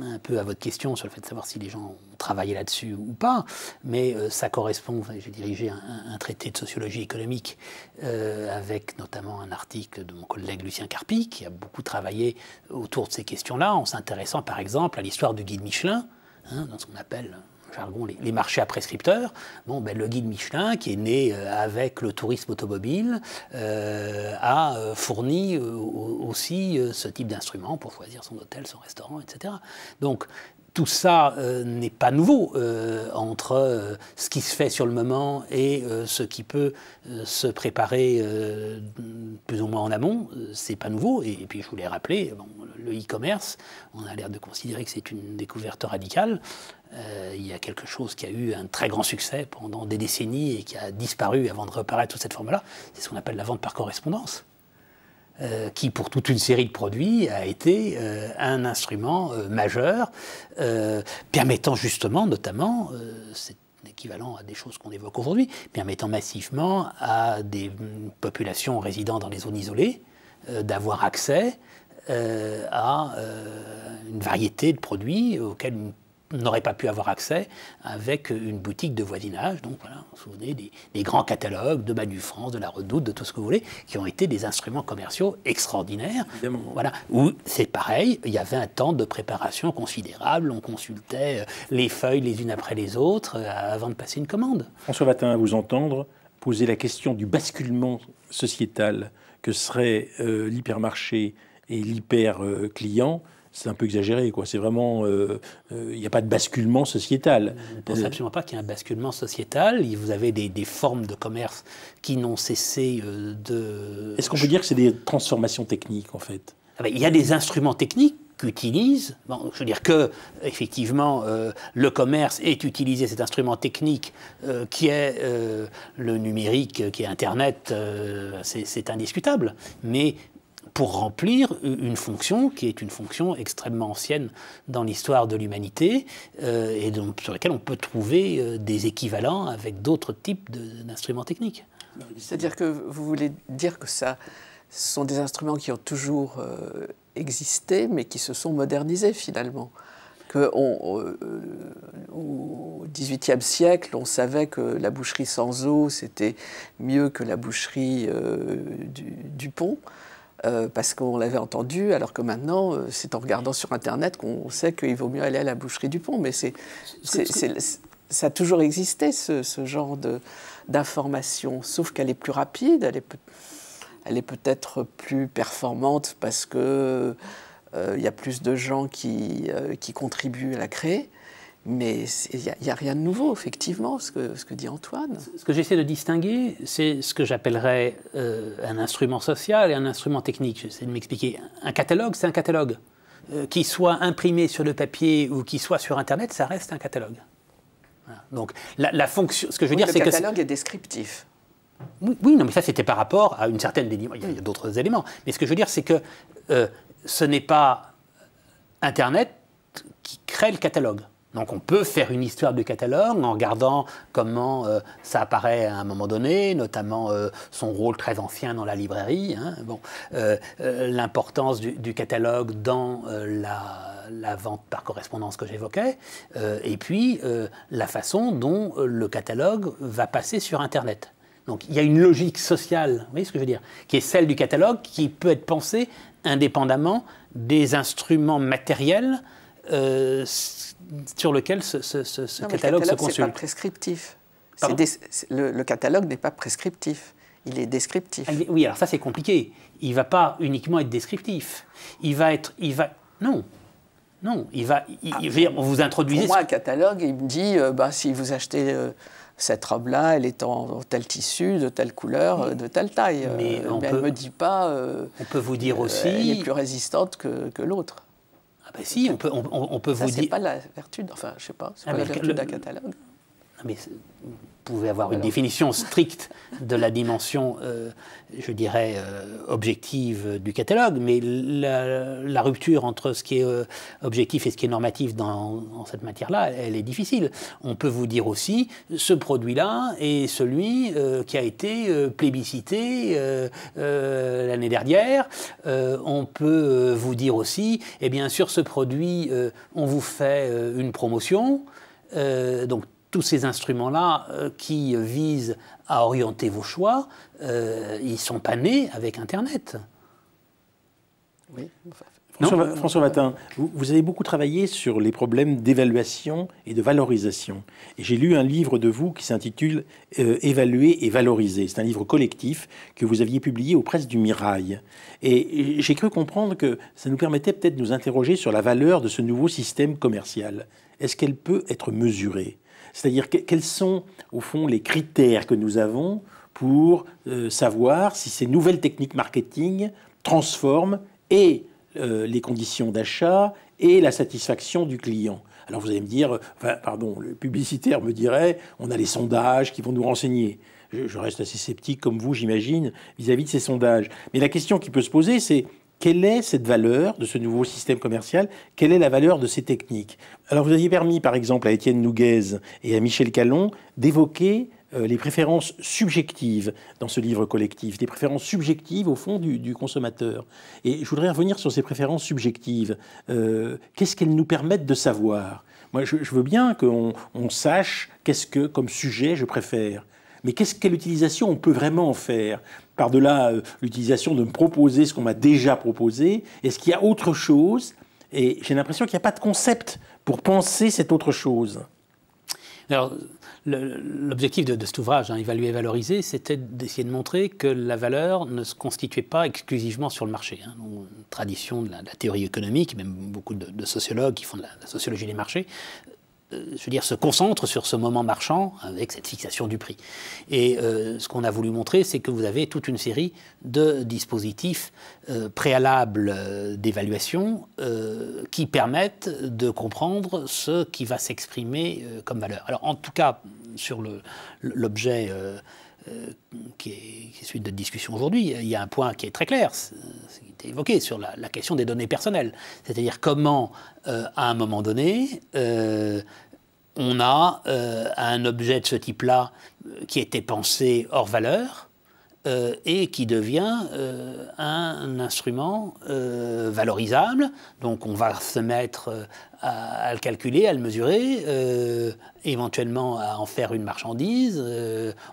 un peu à votre question sur le fait de savoir si les gens ont travaillé là-dessus ou pas, mais ça correspond, j'ai dirigé un traité de sociologie économique avec notamment un article de mon collègue Lucien Carpi, qui a beaucoup travaillé autour de ces questions-là, en s'intéressant par exemple à l'histoire du guide Michelin, dans ce qu'on appelle, en jargon, les marchés à prescripteurs. Le guide Michelin, qui est né avec le tourisme automobile, a fourni aussi ce type d'instrument pour choisir son hôtel, son restaurant, etc. Donc, tout ça n'est pas nouveau entre ce qui se fait sur le moment et ce qui peut se préparer plus ou moins en amont. C'est pas nouveau. Et puis je voulais rappeler, le e-commerce, on a l'air de considérer que c'est une découverte radicale. Il y a quelque chose qui a eu un très grand succès pendant des décennies et qui a disparu avant de reparaître sous cette forme-là. C'est ce qu'on appelle la vente par correspondance. Qui, pour toute une série de produits, a été un instrument majeur, permettant justement, notamment, c'est équivalent à des choses qu'on évoque aujourd'hui, permettant massivement à des populations résidant dans les zones isolées d'avoir accès à une variété de produits auxquels n'aurait pas pu avoir accès avec une boutique de voisinage. Donc voilà, vous vous souvenez des grands catalogues de Manu France, de la Redoute, de tout ce que vous voulez, qui ont été des instruments commerciaux extraordinaires. Évidemment. Voilà, où c'est pareil, il y avait un temps de préparation considérable, on consultait les feuilles les unes après les autres avant de passer une commande. François Watin, à vous entendre poser la question du basculement sociétal que serait l'hypermarché et l'hyper-client, c'est un peu exagéré, quoi. C'est vraiment... Il n'y a pas de basculement sociétal. Je ne pense absolument pas qu'il y ait un basculement sociétal. Vous avez des formes de commerce qui n'ont cessé de... Est-ce qu'on peut dire que c'est des transformations techniques, en fait? Il y a des instruments techniques qu'utilisent... je veux dire que, effectivement, le commerce ait utilisé cet instrument technique qui est le numérique, qui est Internet, c'est indiscutable. Mais... pour remplir une fonction qui est une fonction extrêmement ancienne dans l'histoire de l'humanité et sur laquelle on peut trouver des équivalents avec d'autres types d'instruments techniques. C'est-à-dire que vous voulez dire que ce sont des instruments qui ont toujours existé, mais qui se sont modernisés finalement. Au XVIIIe siècle, on savait que la boucherie sans eau, c'était mieux que la boucherie du pont. Parce qu'on l'avait entendu, alors que maintenant, c'est en regardant sur Internet qu'on sait qu'il vaut mieux aller à la boucherie du pont. Mais ça a toujours existé, ce genre d'information, sauf qu'elle est plus rapide, elle est peut-être plus performante parce qu'il y a plus de gens qui contribuent à la créer. Mais il n'y a rien de nouveau, effectivement, ce que dit Antoine. Ce que j'essaie de distinguer, c'est ce que j'appellerais un instrument social et un instrument technique. J'essaie de m'expliquer. Un catalogue, c'est un catalogue. qu'il soit imprimé sur le papier ou qu'il soit sur Internet, ça reste un catalogue. Voilà. Donc la fonction, ce que je veux dire, c'est que... Le catalogue est descriptif. Oui, non, mais ça c'était par rapport à une certaine délivrance. Il y a d'autres éléments. Mais ce que je veux dire, c'est que ce n'est pas Internet qui crée le catalogue. Donc on peut faire une histoire du catalogue en regardant comment ça apparaît à un moment donné, notamment son rôle très ancien dans la librairie, hein, l'importance du catalogue dans la vente par correspondance que j'évoquais, et puis la façon dont le catalogue va passer sur Internet. Donc il y a une logique sociale, vous voyez ce que je veux dire, qui est celle du catalogue, qui peut être pensée indépendamment des instruments matériels sur lequel ce catalogue se consulte. C'est pas prescriptif. Le catalogue n'est pas prescriptif. Il est descriptif. Oui, alors ça c'est compliqué. Il ne va pas uniquement être descriptif. Il va être... Non. On vous introduisez... Pour moi, un catalogue, il me dit, si vous achetez cette robe-là, elle est en tel tissu, de telle couleur, de telle taille. Mais elle ne me dit pas... on peut vous dire aussi... Elle est plus résistante que l'autre. Ah ben si, on peut vous dire... c'est pas la vertu, enfin, je sais pas, c'est pas la vertu d'un catalogue. Mais vous pouvez avoir une définition stricte de la dimension, je dirais, objective du catalogue, mais la rupture entre ce qui est objectif et ce qui est normatif dans cette matière-là, elle est difficile. On peut vous dire aussi, ce produit-là est celui qui a été plébiscité l'année dernière. On peut vous dire aussi, eh bien, sur ce produit, on vous fait une promotion. Donc, tous ces instruments-là qui visent à orienter vos choix, ils ne sont pas nés avec Internet. Oui. François Watin, vous avez beaucoup travaillé sur les problèmes d'évaluation et de valorisation. Et j'ai lu un livre de vous qui s'intitule « Évaluer et valoriser ». C'est un livre collectif que vous aviez publié aux presses du Mirail. Et j'ai cru comprendre que ça nous permettait peut-être de nous interroger sur la valeur de ce nouveau système commercial. Est-ce qu'elle peut être mesurée ? C'est-à-dire, quels sont, au fond, les critères que nous avons pour savoir si ces nouvelles techniques marketing transforment et les conditions d'achat et la satisfaction du client. Alors vous allez me dire, le publicitaire me dirait, on a les sondages qui vont nous renseigner. Je reste assez sceptique comme vous, j'imagine, vis-à-vis de ces sondages. Mais la question qui peut se poser, c'est quelle est cette valeur de ce nouveau système commercial? Quelle est la valeur de ces techniques? Alors vous aviez permis, par exemple, à Étienne Nouguez et à Michel Callon d'évoquer les préférences subjectives dans ce livre collectif, des préférences subjectives au fond du consommateur. Et je voudrais revenir sur ces préférences subjectives. Qu'est-ce qu'elles nous permettent de savoir? Moi, je veux bien qu'on sache qu'est-ce que, comme sujet, je préfère. Mais quelle utilisation on peut vraiment en faire? Par-delà l'utilisation de me proposer ce qu'on m'a déjà proposé, est-ce qu'il y a autre chose? Et j'ai l'impression qu'il n'y a pas de concept pour penser cette autre chose. Alors, l'objectif de cet ouvrage, Évaluer et valoriser, c'était d'essayer de montrer que la valeur ne se constituait pas exclusivement sur le marché. Une tradition de la théorie économique, même beaucoup de sociologues qui font de la sociologie des marchés, je veux dire, se concentre sur ce moment marchand avec cette fixation du prix. Et ce qu'on a voulu montrer, c'est que vous avez toute une série de dispositifs préalables d'évaluation qui permettent de comprendre ce qui va s'exprimer comme valeur. Alors, en tout cas, sur l'objet qui est suite de discussion aujourd'hui, il y a un point qui est très clair, qui était évoqué sur la question des données personnelles. C'est-à-dire comment, à un moment donné, on a un objet de ce type-là qui était pensé hors valeur et qui devient un instrument valorisable. Donc on va se mettre à le calculer, à le mesurer, éventuellement à en faire une marchandise,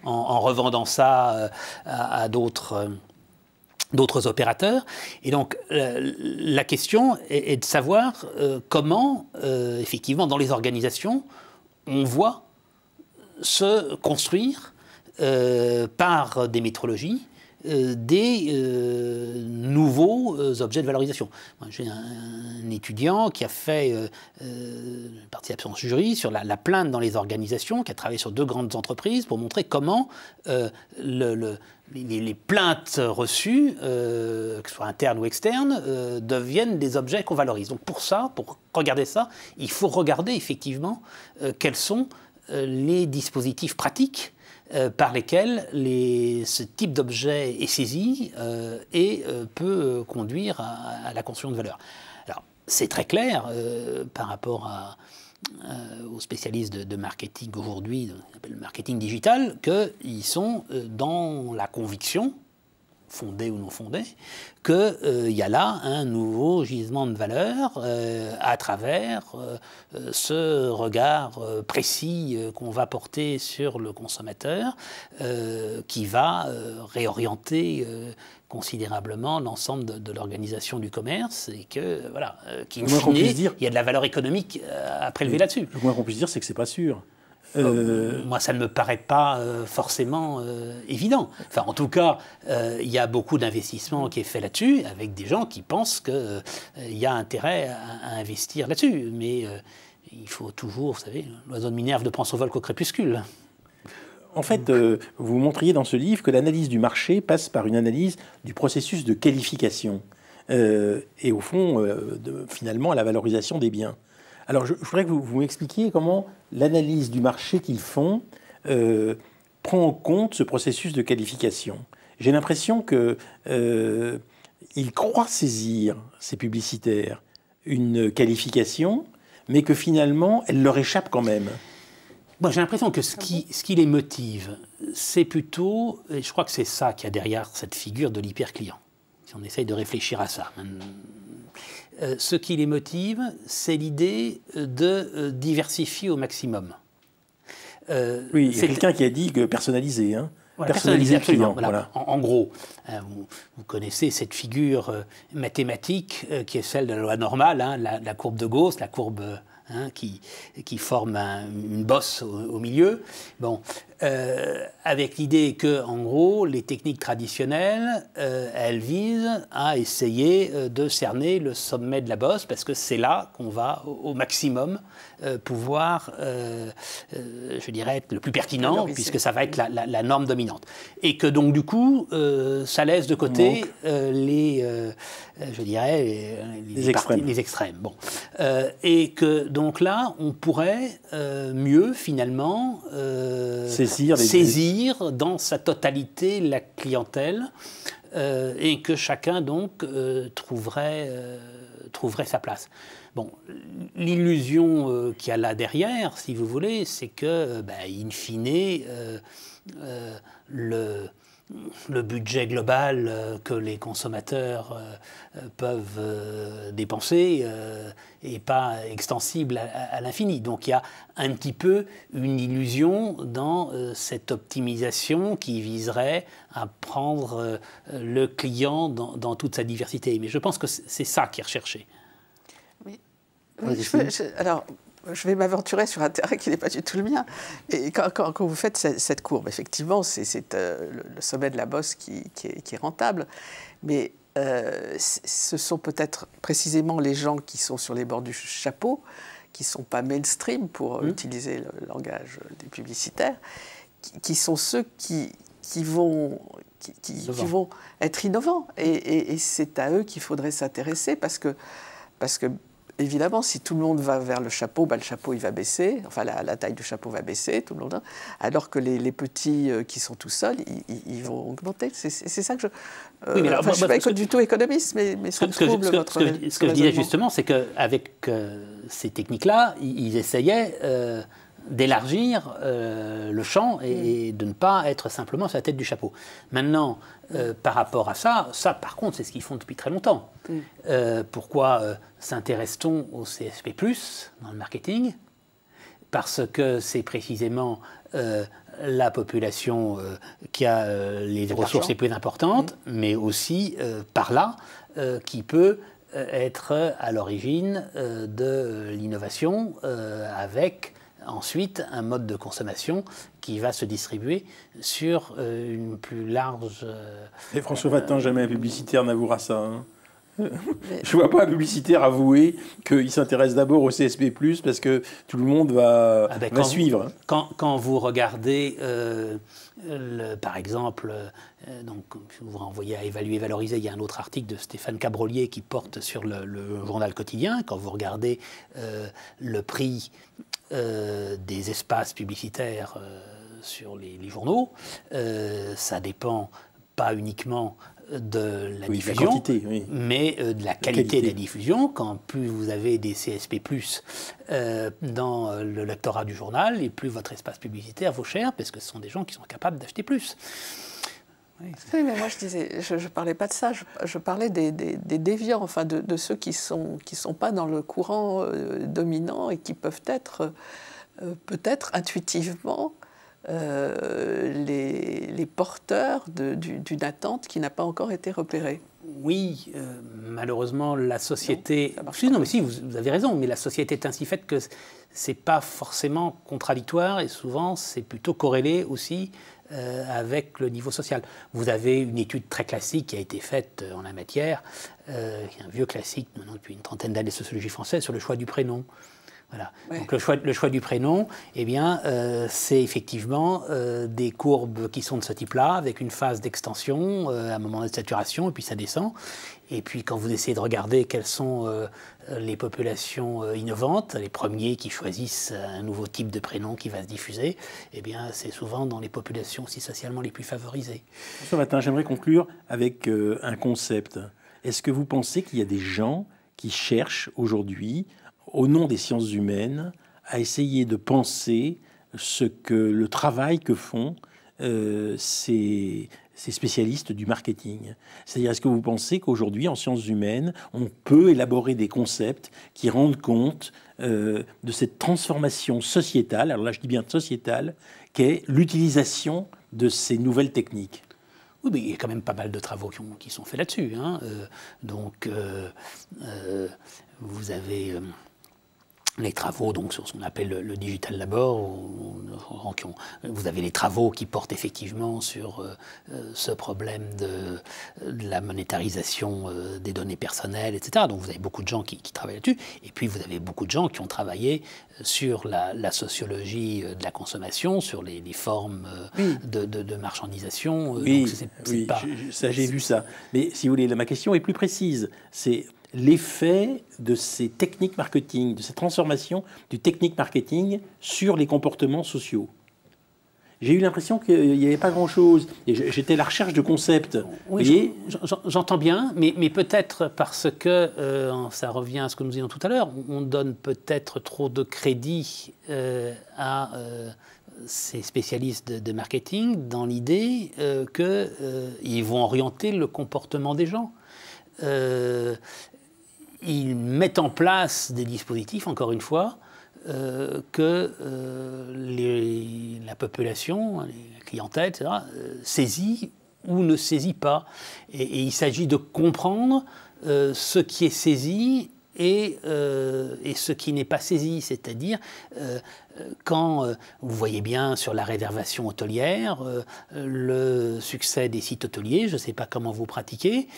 en revendant ça à d'autres opérateurs. Et donc, la question est de savoir comment, effectivement, dans les organisations, on voit se construire, par des métrologies, des nouveaux objets de valorisation. J'ai un étudiant qui a fait participation au jury sur la plainte dans les organisations, qui a travaillé sur 2 grandes entreprises pour montrer comment les plaintes reçues, que ce soit internes ou externes, deviennent des objets qu'on valorise. Donc pour regarder ça, il faut regarder effectivement quels sont les dispositifs pratiques par lesquels ce type d'objet est saisi et peut conduire à la construction de valeur. Alors, c'est très clair par rapport aux spécialistes de marketing aujourd'hui, qu'on appelle le marketing digital, qu'ils sont dans la conviction, fondée ou non fondée, qu'il y a là un nouveau gisement de valeur à travers ce regard précis qu'on va porter sur le consommateur, qui va réorienter considérablement l'ensemble de l'organisation du commerce et que, voilà, qu'in fine, il y a de la valeur économique à prélever là-dessus. Le moins qu'on puisse dire, c'est que c'est pas sûr. Moi, ça ne me paraît pas forcément évident. Enfin, en tout cas, il y a beaucoup d'investissement qui est fait là-dessus, avec des gens qui pensent qu'il y a intérêt à investir là-dessus. Mais il faut toujours, vous savez, l'oiseau de Minerve ne prend son vol qu'au crépuscule. En fait, vous montriez dans ce livre que l'analyse du marché passe par une analyse du processus de qualification et au fond, finalement, à la valorisation des biens. Alors, je voudrais que vous m'expliquiez comment l'analyse du marché qu'ils font prend en compte ce processus de qualification. J'ai l'impression qu'ils croient saisir, ces publicitaires, une qualification, mais que finalement, elle leur échappe quand même. Bon, j'ai l'impression que ce qui les motive, c'est plutôt, et je crois que c'est ça qu'il y a derrière cette figure de l'hyper-client, si on essaye de réfléchir à ça. Ce qui les motive, c'est l'idée de diversifier au maximum. Oui, il y a quelqu'un qui a dit que personnaliser, hein. Voilà, personnaliser le client. Voilà. En gros, vous connaissez cette figure mathématique qui est celle de la loi normale, hein, la courbe de Gauss, la courbe qui forme une bosse au milieu. Bon, avec l'idée que, en gros, les techniques traditionnelles, elles visent à essayer de cerner le sommet de la bosse, parce que c'est là qu'on va au maximum pouvoir, je dirais, être le plus pertinent, puisque ça va être la norme dominante. Et que donc, du coup, ça laisse de côté je dirais, les extrêmes. Bon. Et que donc là, on pourrait mieux, finalement, saisir dans sa totalité la clientèle et que chacun, donc, trouverait sa place. Bon, l'illusion qu'il y a là derrière, si vous voulez, c'est que, in fine, le budget global que les consommateurs peuvent dépenser n'est pas extensible à l'infini. Donc il y a un petit peu une illusion dans cette optimisation qui viserait à prendre le client dans toute sa diversité. Mais je pense que c'est ça qui est recherché. Oui, alors, je vais m'aventurer sur un terrain qui n'est pas du tout le mien. Et quand vous faites cette courbe, effectivement, c'est le sommet de la bosse qui est rentable. Mais ce sont peut-être précisément les gens qui sont sur les bords du chapeau, qui ne sont pas mainstream, pour utiliser le langage des publicitaires, qui sont ceux qui vont être innovants. Et c'est à eux qu'il faudrait s'intéresser, parce que évidemment, si tout le monde va vers le chapeau il va baisser, enfin la taille du chapeau va baisser, tout le monde, alors que les petits qui sont tout seuls, ils vont augmenter. C'est ça que je... oui, je ne suis pas du tout économiste, mais ça me trouble votre... Ce que je disais justement, c'est qu'avec ces techniques-là, ils essayaient d'élargir le champ et de ne pas être simplement sur la tête du chapeau. Maintenant, par rapport à ça, par contre, c'est ce qu'ils font depuis très longtemps. Pourquoi s'intéresse-t-on au CSP+, dans le marketing? Parce que c'est précisément la population qui a les ressources les plus importantes, mais aussi par là qui peut être à l'origine de l'innovation avec ensuite un mode de consommation qui va se distribuer sur une plus large... Et François Vatin, jamais un publicitaire n'avouera ça. Hein. Je ne vois pas un publicitaire avouer qu'il s'intéresse d'abord au CSP+, parce que tout le monde va suivre. Quand vous regardez, par exemple, donc, je vous renvoyez à Évaluer, Valoriser, il y a un autre article de Stéphane Cabrolier qui porte sur le journal quotidien. Quand vous regardez le prix des espaces publicitaires sur les journaux, ça dépend pas uniquement de la diffusion, la quantité, mais de la qualité de la diffusion. Quand plus vous avez des CSP+, dans le lectorat du journal, et plus votre espace publicitaire vaut cher, parce que ce sont des gens qui sont capables d'acheter plus. Oui, mais moi je parlais pas de ça, je parlais des déviants, enfin de ceux qui sont pas dans le courant dominant et qui peuvent être peut-être intuitivement les porteurs d'une attente qui n'a pas encore été repérée. Oui, malheureusement, la société... Non, mais si, vous avez raison, mais la société est ainsi faite que c'est pas forcément contradictoire et souvent c'est plutôt corrélé aussi avec le niveau social. Vous avez une étude très classique qui a été faite en la matière, un vieux classique depuis une trentaine d'années de sociologie française sur le choix du prénom. Voilà. Ouais. Donc le choix du prénom, eh bien, c'est effectivement des courbes qui sont de ce type-là, avec une phase d'extension, un moment de saturation, et puis ça descend. Et puis quand vous essayez de regarder quelles sont les populations innovantes, les premiers qui choisissent un nouveau type de prénom qui va se diffuser, eh bien, c'est souvent dans les populations aussi socialement les plus favorisées. Ce matin, j'aimerais conclure avec un concept. Est-ce que vous pensez qu'il y a des gens qui cherchent aujourd'hui, au nom des sciences humaines, à essayer de penser ce que le travail que font ces spécialistes du marketing? C'est-à-dire, est-ce que vous pensez qu'aujourd'hui, en sciences humaines, on peut élaborer des concepts qui rendent compte de cette transformation sociétale, alors là je dis bien sociétale, qu'est l'utilisation de ces nouvelles techniques? Oui, mais il y a quand même pas mal de travaux qui sont faits là-dessus. Hein. Vous avez... les travaux donc, sur ce qu'on appelle le Digital Labor, vous avez les travaux qui portent effectivement sur ce problème de la monétarisation des données personnelles, etc. Donc vous avez beaucoup de gens qui travaillent là-dessus. Et puis vous avez beaucoup de gens qui ont travaillé sur la sociologie de la consommation, sur les formes de marchandisation. Oui, ça j'ai vu ça. Mais si vous voulez, ma question est plus précise. C'est l'effet de ces techniques marketing, de cette transformation du technique marketing sur les comportements sociaux. J'ai eu l'impression qu'il n'y avait pas grand-chose. J'étais à la recherche de concepts. Oui, j'entends bien, mais peut-être parce que, ça revient à ce que nous disions tout à l'heure, on donne peut-être trop de crédit à ces spécialistes de marketing dans l'idée qu'ils vont orienter le comportement des gens. Ils mettent en place des dispositifs, encore une fois, que la population, la clientèle, etc., saisit ou ne saisit pas. Et il s'agit de comprendre ce qui est saisi et ce qui n'est pas saisi. C'est-à-dire, quand vous voyez bien sur la réservation hôtelière, le succès des sites hôteliers, je ne sais pas comment vous pratiquez,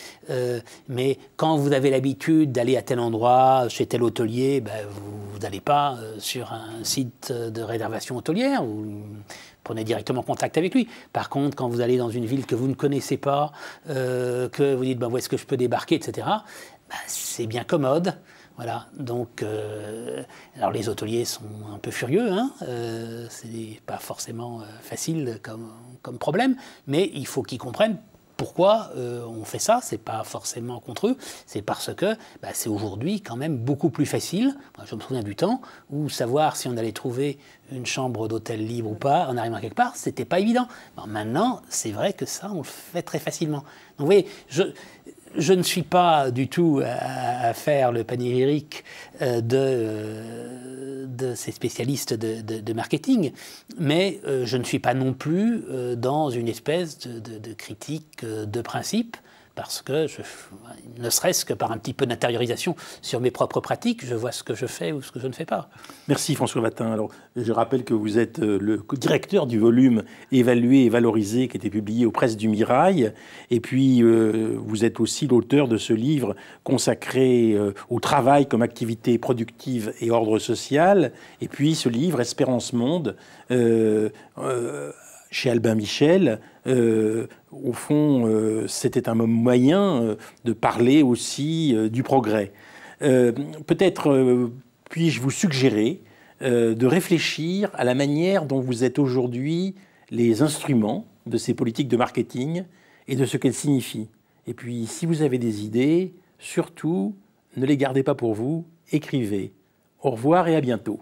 mais quand vous avez l'habitude d'aller à tel endroit, chez tel hôtelier, vous n'allez pas sur un site de réservation hôtelière, vous prenez directement contact avec lui. Par contre, quand vous allez dans une ville que vous ne connaissez pas, que vous dites où est-ce que je peux débarquer, etc., c'est bien commode. Voilà, donc, alors les hôteliers sont un peu furieux, hein, c'est pas forcément facile comme problème, mais il faut qu'ils comprennent pourquoi on fait ça. C'est pas forcément contre eux, c'est parce que c'est aujourd'hui quand même beaucoup plus facile. Moi, je me souviens du temps où savoir si on allait trouver une chambre d'hôtel libre ou pas en arrivant quelque part, c'était pas évident. Alors, maintenant, c'est vrai que ça, on le fait très facilement. Donc vous voyez, je ne suis pas du tout à faire le panégyrique de ces spécialistes de marketing, mais je ne suis pas non plus dans une espèce de critique de principe, parce que, ne serait-ce que par un petit peu d'intériorisation sur mes propres pratiques, je vois ce que je fais ou ce que je ne fais pas. Merci François Watin. Alors, je rappelle que vous êtes le directeur du volume Évaluer et valoriser qui a été publié aux Presses du Mirail. Et puis, vous êtes aussi l'auteur de ce livre consacré au travail comme activité productive et ordre social. Et puis, ce livre, Espérance Monde, chez Albin Michel, au fond, c'était un moyen de parler aussi du progrès. Peut-être puis-je vous suggérer de réfléchir à la manière dont vous êtes aujourd'hui les instruments de ces politiques de marketing et de ce qu'elles signifient. Et puis, si vous avez des idées, surtout, ne les gardez pas pour vous, écrivez. Au revoir et à bientôt.